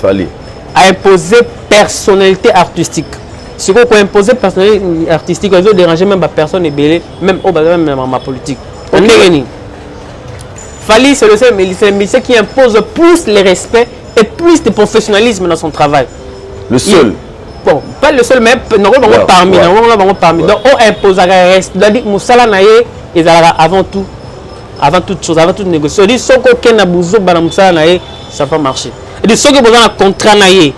Fallait. A imposé personnalité artistique. Ce qu'on a imposé personnalité artistique, ils ont dérangé même la personne ébélée, même au bas même ma politique. On est Fali, c'est le musicien qui impose plus le respect et plus de professionnalisme dans son travail. Le seul. Bon, pas le seul, mais normalement parmi. Donc, on impose le respect. C'est-à-dire que Moussala Naye, ils avant toute chose, avant toute négociation. C'est-à-dire que si on a besoin de Moussala Naye, ça va marcher. Et si on a besoin d'un contrat Naye,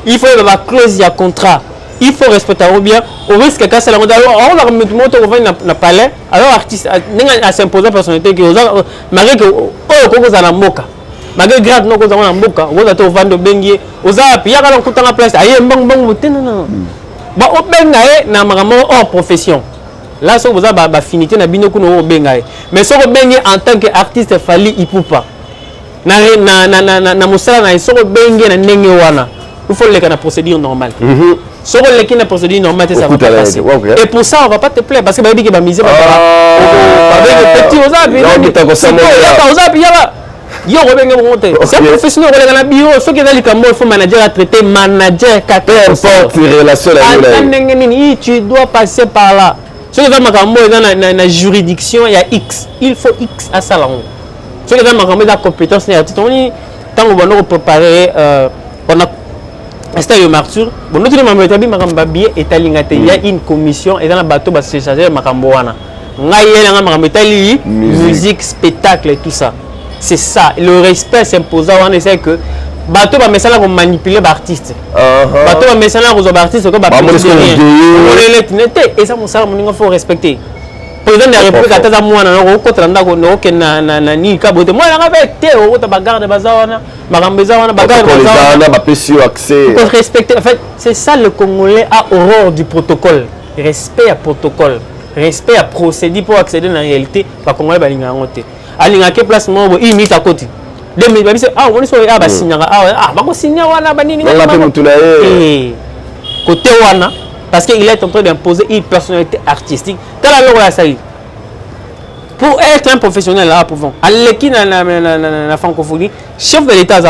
il faut avoir une clause de contrat. Il faut respecter bien. Au risque que c'est la mode. Alors, on va mettre mon tour au palais. Alors, artiste, à s'imposer la personnalité qui malgré que vous avez un moka. Malgré grade, nous avons un moka. Vous avez un vendre bengue. Vous avez un pire à la place. Aïe, bon, non. Bon, au bengaye, n'a hors profession. Là, si vous avez une affinité, n'a bien au bengaye. Mais si vous bengaye en tant qu'artiste, il fallait, il ne peut pas. Na musala na isoko bengaye na nenge wana. Il faut les procédure normale. Si on a une procédure normale, ça va pas passer. Et pour ça, on ne va pas te plaire parce que tu vas miser avec les petits c'est un professionnel, ceux qui ont il faut manager à traiter, manager, tu dois passer par là. Ceux qui ont dans la juridiction, il y a X. Il faut X à ça. Ceux qui ont la compétence, tant qu'on va préparer, on a c'est un martyr. Bon, notre il y a une commission et dans le bateau, c'est chargé de Makamboana. Musique, spectacle et tout ça. C'est ça. Le respect s'imposant, on essaie que bateau va mettre ça là manipuler l'artiste. Bateau va mettre ça là aux artistes et ça, il faut respecter. Président de la République a dit moi na ko na ni ka bote moi na ba te o ta bagarre bazawana magambeza wana bagarre bazawana ba pesio accès. Pour respecter en fait c'est ça le Congolais a horreur du protocole. Respect à protocole, respect à procédure pour accéder dans la réalité pas Congolais ba linga ngote. Alinga ke place mo bo imita koti. 2000 ba ah on so ba signer ba ko signer wana ba nini côté wana. Parce qu'il est en train d'imposer une personnalité artistique. Pour être un professionnel là, pouvons. Aleki na francophonie, chef de l'État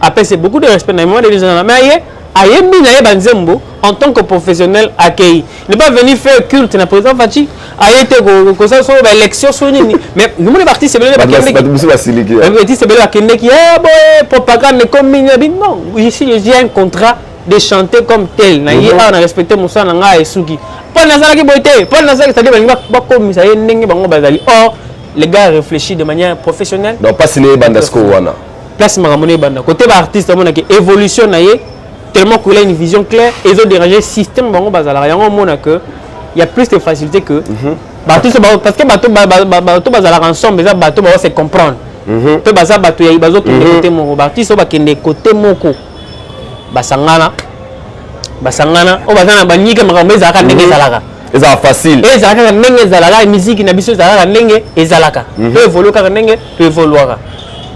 après c'est beaucoup de respect dans le monde des gens. Mais en tant que professionnel accueilli, ne pas venir faire culte na président Fachi. Aïe te ko ça sur l'élection sur nini. Mais nous les partis c'est bien pas propagande comme non. Ici j'ai un contrat de chanter comme tel. Na ye on a respecté Moussa Nanga et Suki. Paul Nazala qui boité, Paul Nazala c'est-à-dire ba comme ça ndenge bango bazali. Or les gars réfléchissent de manière professionnelle. Donc pas signé Bandasco wana. Place maramone banda. Côté ba artiste on a que évolution na ye tellement qu'il a une vision claire et ils ont dérangé système bango bazala. Yango mona que il y a plus de facilité que parce que bateau bazala ensemble les bateau va se comprendre. Pe baza bateau ya bazo ki côté mon artiste ba kende côté moko. Basangana o bazana banyika makambo ezalaka ndenge ezalaka ezala facile ezalaka ndenge ezalaka musique na biso ezalaka ndenge ezalaka to évolue kaka ndenge to évoluera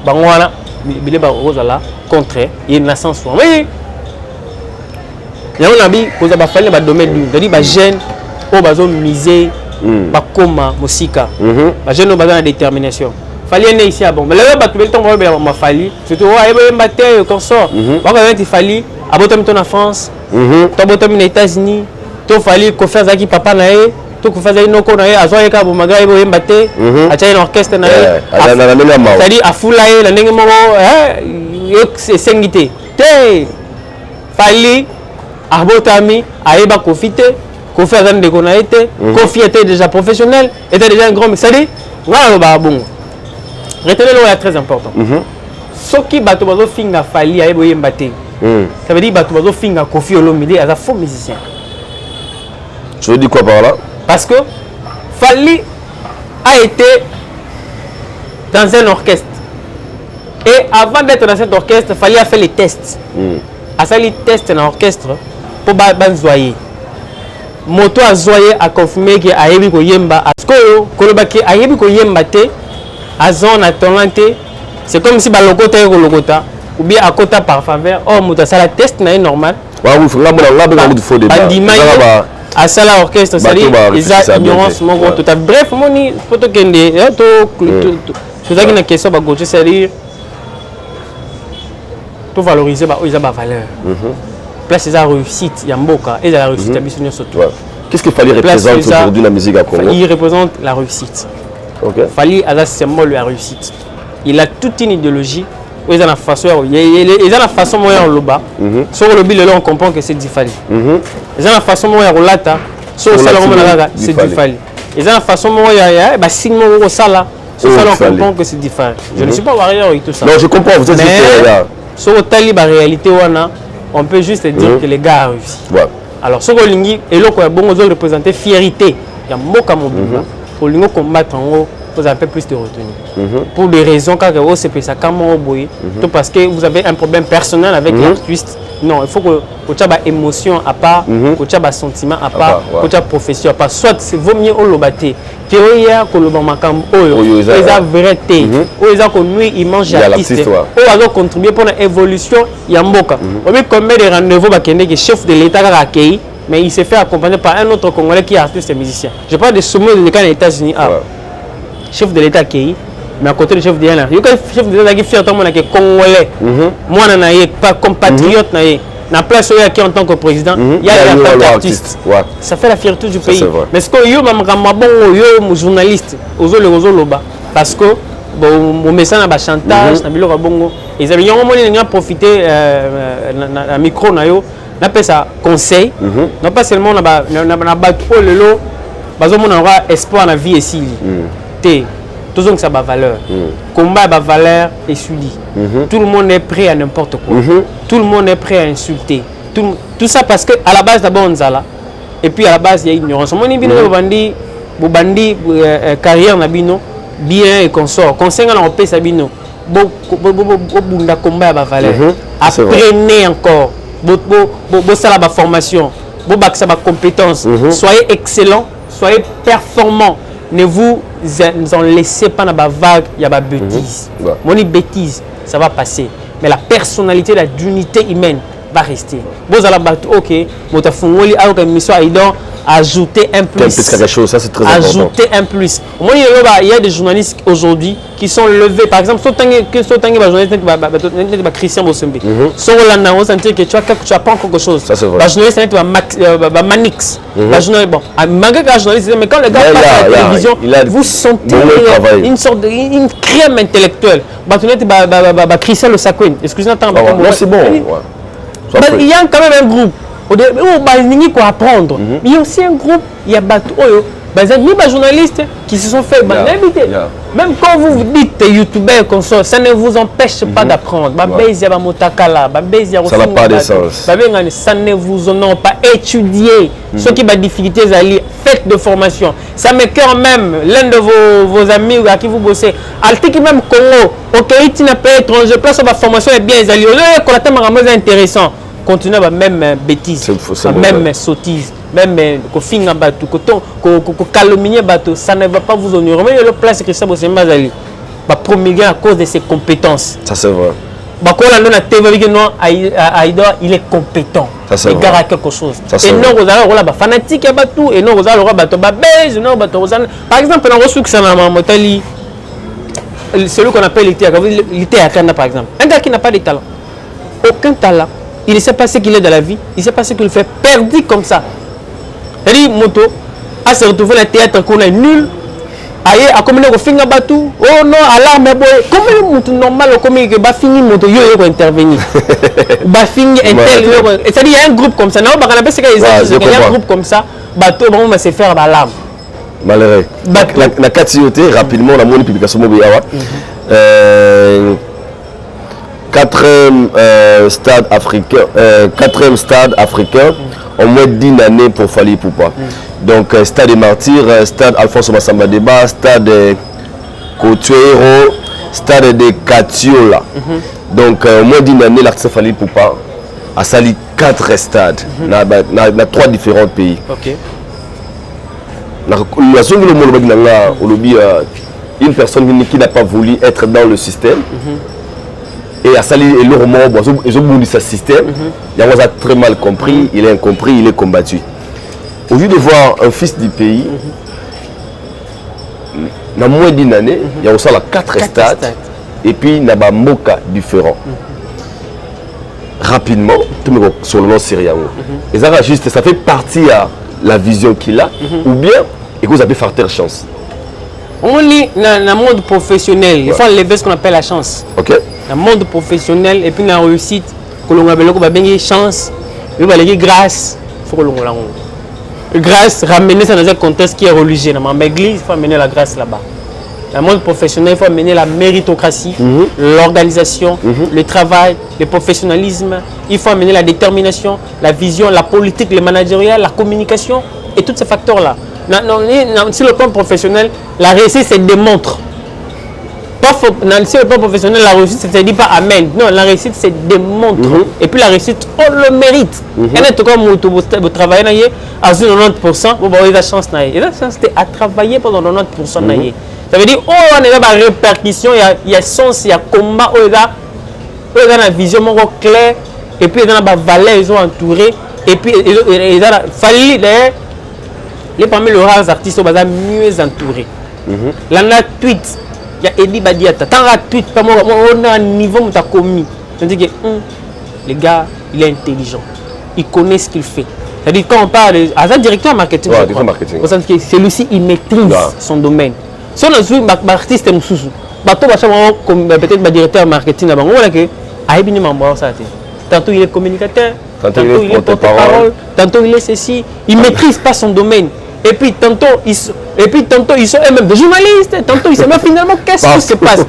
bango wana bile ba ozala contre il na sens oui yango nabi koza ba fallait ba domaine du c'est-à-dire ba jeune o bazo miser ba koma musika ba jeune o bazana détermination fallait né ici à bon mais là ba tout le temps ma fali surtout ouais mbaté consort ba quand il fallait abotam ton en France to abotam aux États-Unis to fallait ko faire zaki papa na e to ko faire zaki noko na e azoye ka bo magai bo mbaté acha une orchestre na e c'est-à-dire a fulaye la ndenge moko c'est sengité te fallait abotami aeba profiter ko faire zande ko na été confié déjà professionnel était déjà un grand mais c'est-à-dire voilà ba bon retenez le là très important ce qui bato bazo finga fali aebo yembate ça veut dire bato bazo finga Kofi Olomide as un faux musicien. Tu veux dire quoi par là? Parce que Fali a été dans un orchestre et avant d'être dans cet orchestre Fali a fait les tests a fait les tests dans l'orchestre pour banzoyer moto a zoyer a confirmé que ayebi ko yemba asko kolobaki ayebi ko yemba te azon atolante c'est comme si balokota et kolokota ou bien à côté par faveur oh moto ça la test na normal ouais oui faut là il faut des à ça la orchestre ça dit ils a ignorance mon gros tout à bref moni photo kende tout ça qui na question ba gauche c'est dire pour valoriser ba ils a ba valeur place ils a réussite ya mboka et la réussite à biso surtout qu'est-ce qu'il fallait représenter aujourd'hui la musique à Congo? Il représente la réussite. Fali a un symbole de la réussite. Il a toute une idéologie. Il a la façon, il a la façon moyen le bas. Sur le bilan, on comprend que c'est du Fali. Il a la façon moyen le lata. Sur le salon, c'est du Fali. Il a la façon moyen, bah signe au sala. Sur le salon, on comprend que c'est du Fali. Je ne suis pas warrior et tout ça. Non, je comprends. Vous êtes sur le tali, la réalité, on peut juste dire que les gars ont réussi. Alors, sur le lingi, et là, bon, on doit représenter fierté. Il y a beaucoup de pour lui combattre en haut, vous avez plus de retenue. Pour des raisons, quand vous c'est ça, parce que vous avez un problème personnel avec l'artiste. Non, il faut que vous ayez une émotion à part, que vous ayez un sentiment à part, que vous ayez une profession à part. Soit c'est vaut mieux au lobaté, que vous ayez un vérité, ou ils ont connu, ils mangent l'artiste, ou ils ont contribué pour l'évolution, il y a un boka. Combien de rendez-vous que chef de l'État a accueilli, mais il s'est fait accompagner par un autre Congolais qui est artiste et musicien. Je parle de sommet de l'État des États-Unis. Chef de l'État qui mais à côté du chef de l'État, il y a un chef de l'État qui est fier de Congolais. Moi, je suis pas compatriote. Na place où il y a en tant que président, il y a un tant qu'artiste. Ça fait la fierté du pays. Mais ce que yo bon journaliste, parce que mon message na chantage, na biloko bongo, ils avaient profité na micro na yo. On appelle ça conseil. Non pas seulement on a lelo, on a espoir dans la vie ici. Tout ça ça a valeur. Combat a valeur et suivi. Tout le monde est prêt à n'importe quoi. Tout le monde est prêt à insulter. Tout ça parce que à la base d'abord on zala et puis à la base il y a ignorance. Mon bino bandi carrière na bino bien et consort. Conseil on paie ça bino. Bunda combat a valeur. Apprenez encore. Ça la formation, ça compétence. Soyez excellent, soyez performant. Ne vous en laissez pas dans la vague, il y a des bêtises. Mon bêtise, ça va passer. Mais la personnalité, la dignité humaine va rester. Vous allez battre, ok, ajouter un plus. Quelque chose, ça c'est très important. Ajouter un plus. Il y a des journalistes aujourd'hui qui sont levés. Par exemple, Christian Bossembe. Si on sentir que tu n'as pas encore quelque chose. Ça c'est vrai. Journaliste, Manix. Malgré que la journaliste, mais quand le gars passe à la télévision, vous sentez une sorte de crème intellectuelle. Christian Le Sakouine. Excusez-moi, c'est bon. Il y a quand même un groupe. Où il faut apprendre. Mais il y a aussi un groupe, il y a des journalistes qui se sont fait inviter. Même quand vous dites youtubeurs comme ça ne vous empêche pas d'apprendre. Ça n'a pas de sens. Ça ne vous en pas étudier. Ceux qui ont des difficultés à lire, faites de formation. Ça m'écoeure même l'un de vos amis à qui vous bossez. Altiki même Congo, ok, il n'a pas étranger, place la formation est bien évaluée. Quand la thème est intéressant. Continuer à même bêtise, même sottise, même finir bateau, calomnier bateau, ça ne va pas vous honorer. Mais le place que ça vous mazali, va promulguer à cause de ses compétences. Ça c'est vrai. Il est compétent. Ça c'est vrai. Il garde quelque chose. Ça, et non, vous allez avoir fanatique à bateau, et non, vous allez avoir bateau, par exemple, on reçoit que ça n'a pas celui qu'on appelle l'été à Kanda par exemple. Un gars qui n'a pas de talent, aucun talent. Il ne sait pas ce qu'il est dans la vie, il ne sait pas ce qu'il fait, perdu comme ça. C'est-à-dire, moto, à se retrouver dans le théâtre qu'on est nul, à communiquer au finger batou, oh non, alarme, comment moto normal, comme il va finir moto, il va intervenir. Va finir, c'est-à-dire, il y a un groupe comme ça, non, il y a un groupe comme ça, bateau, on va se faire l'alarme. Malheureux. La catioté, rapidement, la monnaie publication Mobiawa. 4e stade africain, en moins d'1 année pour Fally Ipupa. Donc, stade des Martyrs, stade Alphonse Massamba Deba, stade Cotuero, stade de Katiola. Donc, en moins d'1 année, l'artiste Fally Ipupa a sali 4 stades dans 3 différents pays. Une personne qui n'a pas voulu être dans le système. Et à Sali et le roman, ils ont bondi ce système. Il a très mal compris, il est incompris, il est combattu. Au lieu de voir un fils du pays, dans moins d'1 année, il y a aussi 4 stades et puis il y a des moka différents. Rapidement, tout le monde sur le nom syrien. Et ça, juste, ça fait partie de la vision qu'il a, ou bien, et que vous avez fait chance. On lit dans le monde professionnel, il faut enlever ce qu'on appelle la chance. Dans le monde professionnel et puis dans la réussite, que l'on a besoin chance, il va aller grâce, il faut que l'on ait grâce, ramener ça dans un contexte qui est religieux. Dans l'église, il faut amener la grâce là-bas. Dans le monde professionnel, il faut amener la méritocratie, l'organisation, le travail, le professionnalisme. Il faut amener la détermination, la vision, la politique, le managérial, la communication et tous ces facteurs-là. Sur le plan professionnel, la réussite se démontre. Sur le plan professionnel, la réussite, ça ne se dit pas amen. Non, la réussite se démontre. Et puis la réussite, on le mérite. Et en tout cas, vous travaillez à 90%, vous avez la chance. Et la chance, c'est à travailler pendant 90%. Ça veut dire, oh, on a des répercussions, il y a sens, il y a combat, il y a une vision claire, et puis il y a des valeurs, ils ont entouré, et puis il y a fallu, les parmi les rares artistes, ils sont mieux entourés. Là, on a tweet. Il y a Eddie Badiata. Tant que tweet, on a un niveau où tu as commis. Je dis que le gars, il est intelligent. Il connaît ce qu'il fait. C'est-à-dire quand on parle de directeur marketing, celui-ci, il maîtrise son domaine. Si on a joué un artiste, peut-être un directeur marketing, tantôt il est communicateur, tantôt il est porte-parole, tantôt il est ceci. Il ne maîtrise pas son domaine. Et puis tantôt ils sont eux-mêmes des journalistes, tantôt ils savent finalement qu'est-ce qui se passe.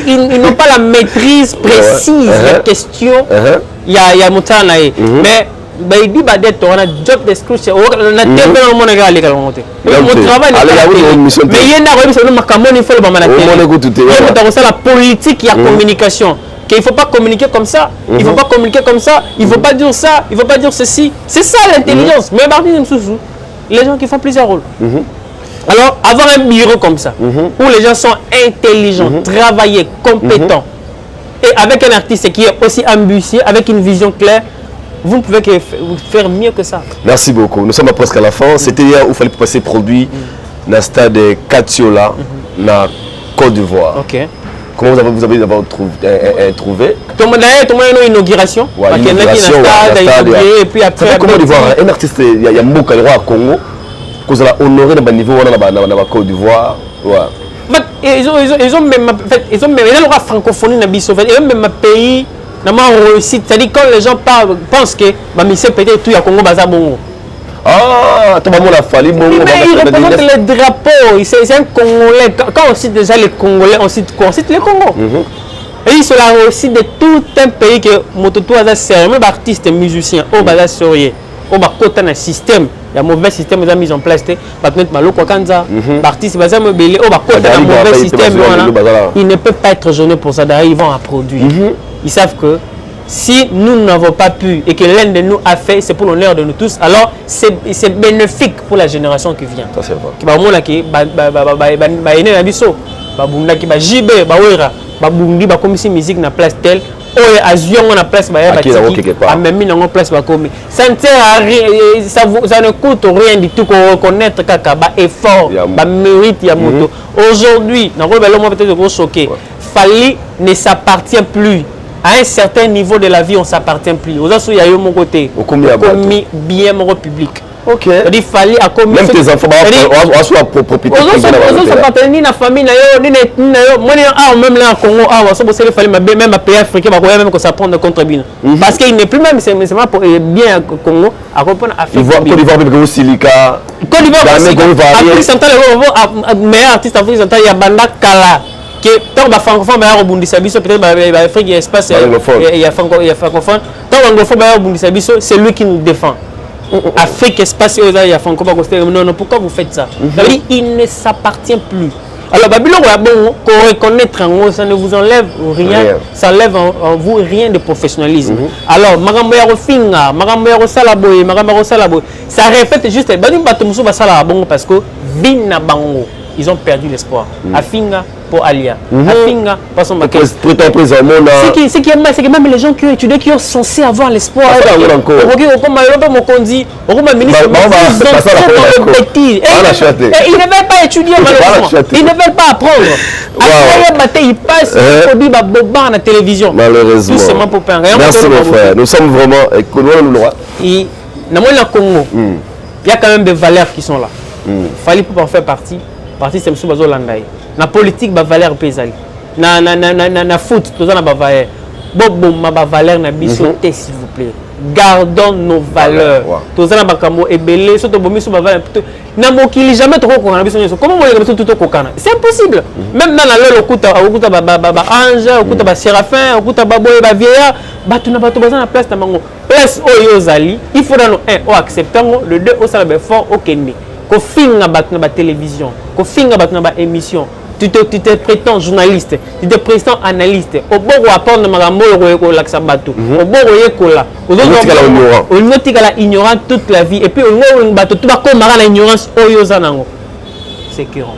Ils n'ont pas la maîtrise précise de la question. Il y a Moutanaï. Mais il dit qu'on a job description, on a tellement de monde à l'école. Mon travail n'est pas mais il y a il faut le la politique et la communication. Qu'il ne faut pas communiquer comme ça, il ne faut pas communiquer comme ça, il ne faut pas dire ça, il ne faut pas dire ceci. C'est ça l'intelligence. Mais les gens qui font plusieurs rôles. Alors, avoir un bureau comme ça, où les gens sont intelligents, travaillés, compétents, et avec un artiste qui est aussi ambitieux, avec une vision claire, vous ne pouvez que faire mieux que ça. Merci beaucoup. Nous sommes presque à la fin. C'était hier où il fallait passer produit dans le stade de Katiola, dans Côte d'Ivoire. Comment vous avez trouvé tout le monde a une inauguration. Il y a un stade, et puis après. Comment d'Ivoire, un artiste, il y a un Mboka à Congo, que vous allez honorer dans le niveau de la Côte d'Ivoire. Ils ont même la francophonie dans le pays, réussite. C'est-à-dire quand les gens pensent que ma mission peut-être tout à Congo Bazabongo. Ah, tu vas la Fali Bongo. Mais il représente les drapeaux. C'est un Congolais. Quand on cite déjà les Congolais, on cite quoi? On cite les Congos. Et c'est la réussite de tout un pays que Mototo a servi. Même artistes et musiciens, au Baza Sorier, au Bakota un système. Il y a un mauvais système qui a mis en place. Artistes, au Bakota un mauvais système. Ils ne peuvent pas être jeûnés pour ça. D'ailleurs, ils vont en produire. Ils savent que si nous n'avons pas pu et que l'un de nous a fait, c'est pour l'honneur de nous tous, alors c'est bénéfique pour la génération qui vient. Ça c'est vrai. Musique na place telle, avion na place place ça ne sert à rien, ça ne coûte rien du tout qu'on reconnaître kaka ba effort, ba mérite ya moto. Aujourd'hui, na peut-être choqué. Fali ne s'appartient plus. À un certain niveau de la vie, on ne s'appartient plus. Aux autres, il y a eu mon côté. On commis bien mon public. Ok. Il fallait à commis. Même tes enfants, on soit propriétaire. Aux autres, s'appartiennent ni la famille, ni même là en Congo, il fallait même à pays africain, même que ça prenne contre bien. Parce qu'il n'est plus même, c'est pour bien au Congo, à comprendre Afrique. Côte d'Ivoire, même Silica. Côte d'Ivoire, Afrique centrale, meilleur artiste Afrique centrale, il y a Banda Kala. Tant que francophone va rebondir biso peut-être l'Afrique il y a espace il y a francophone tant anglophone va rebondir biso c'est lui qui nous défend. Afrique espace il y a francophone non pourquoi vous faites ça? Il ne s'appartient plus. Alors Babylone bon qu'on reconnaître en ça ne vous enlève rien, ça enlève en vous rien de professionnalisme. Alors magambo ya rofinga magambo ya rosalaboy ça reflète juste bani batomso basala bon parce que bina bango ils ont perdu l'espoir. Afinga pour Alia. Afinga pour son maquette. C'est que même les gens qui ont étudié, qui sont censés avoir l'espoir. Ils ne veulent pas étudier malheureusement. Ils ne veulent pas apprendre. Ils passent dans la télévision. Malheureusement. Tout simplement pour perdre. Merci mon frère. Nous sommes vraiment... Dans le Congo, il y a quand même des valeurs qui sont là. Il fallait pour en faire partie. Parti c'est monsieur Bazo Landai. Na politique ba valeur pesali. Na foot tout ça na ba valeur. Bon ma valeur na biso s'il vous plaît. Gardons nos valeurs. Tout ça na ba kambo ebele surtout bo miso ba valeur. Na mokili jamais trop kokana biso nyoso. Comment moi tout kokana? C'est impossible. Même dans la lelo okuta ba ange, okuta ba séraphin, okuta ba boye ba vieillard, ba tu na ba to baza na place na mango. Place oyo zali, il faut dans le 1 acceptant le 2 au salaire fort au Kenya. Ko finga bat na ba télévision, ko finga bat na ba émission. Tu te prétends journaliste, tu te prétends analyste. Au bord apprendre na magambo ko laksa bato. Au bord yekola. Au notika ignorant toute la vie et puis au bato tout ba ko mara na ignorance oyo zanango. C'est écœurant.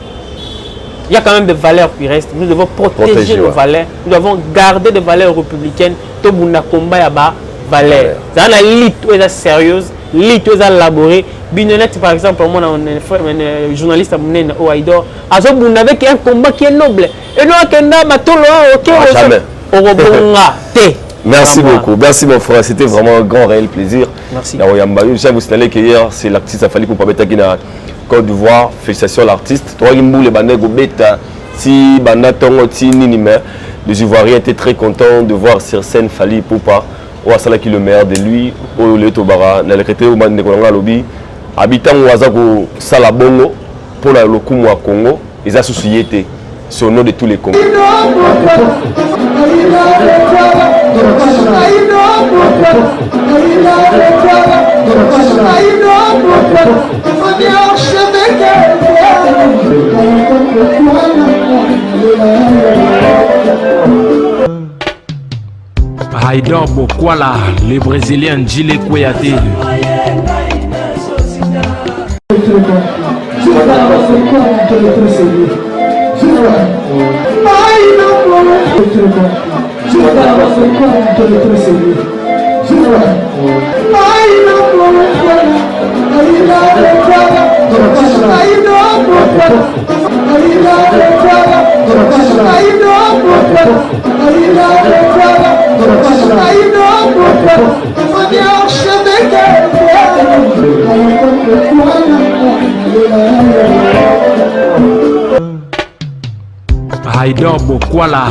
Il y a quand même des valeurs qui restent. Nous devons protéger nos valeurs. Nous devons garder des valeurs républicaines. To bunda combat ya ba valeurs. Ça na lit est sérieuse. Lit est élaboré. Binonet par exemple, moi un journaliste au Aïdor, avec un combat qui est noble. Et nous merci beaucoup, merci mon frère, c'était vraiment un grand réel plaisir. Merci. Je vous signaler que hier c'est l'artiste Afali pour permettre qui na Côte d'Ivoire, félicitations à l'artiste. Toi qui les bandego beta si banda tongo ti ninime, les Ivoiriens étaient très contents de voir sur scène Fali Poupa ou Asala qui le meilleur de lui au le Tobara na le crété au man de Kolanga lobby. Habitant Ouazako Salabongo pour la Lokumu à Congo, ils ont société sur le nom de tous les Congos. Haïdor Bokwala, le Brésilien Djile Kouyaté. Haïdor Bokwala.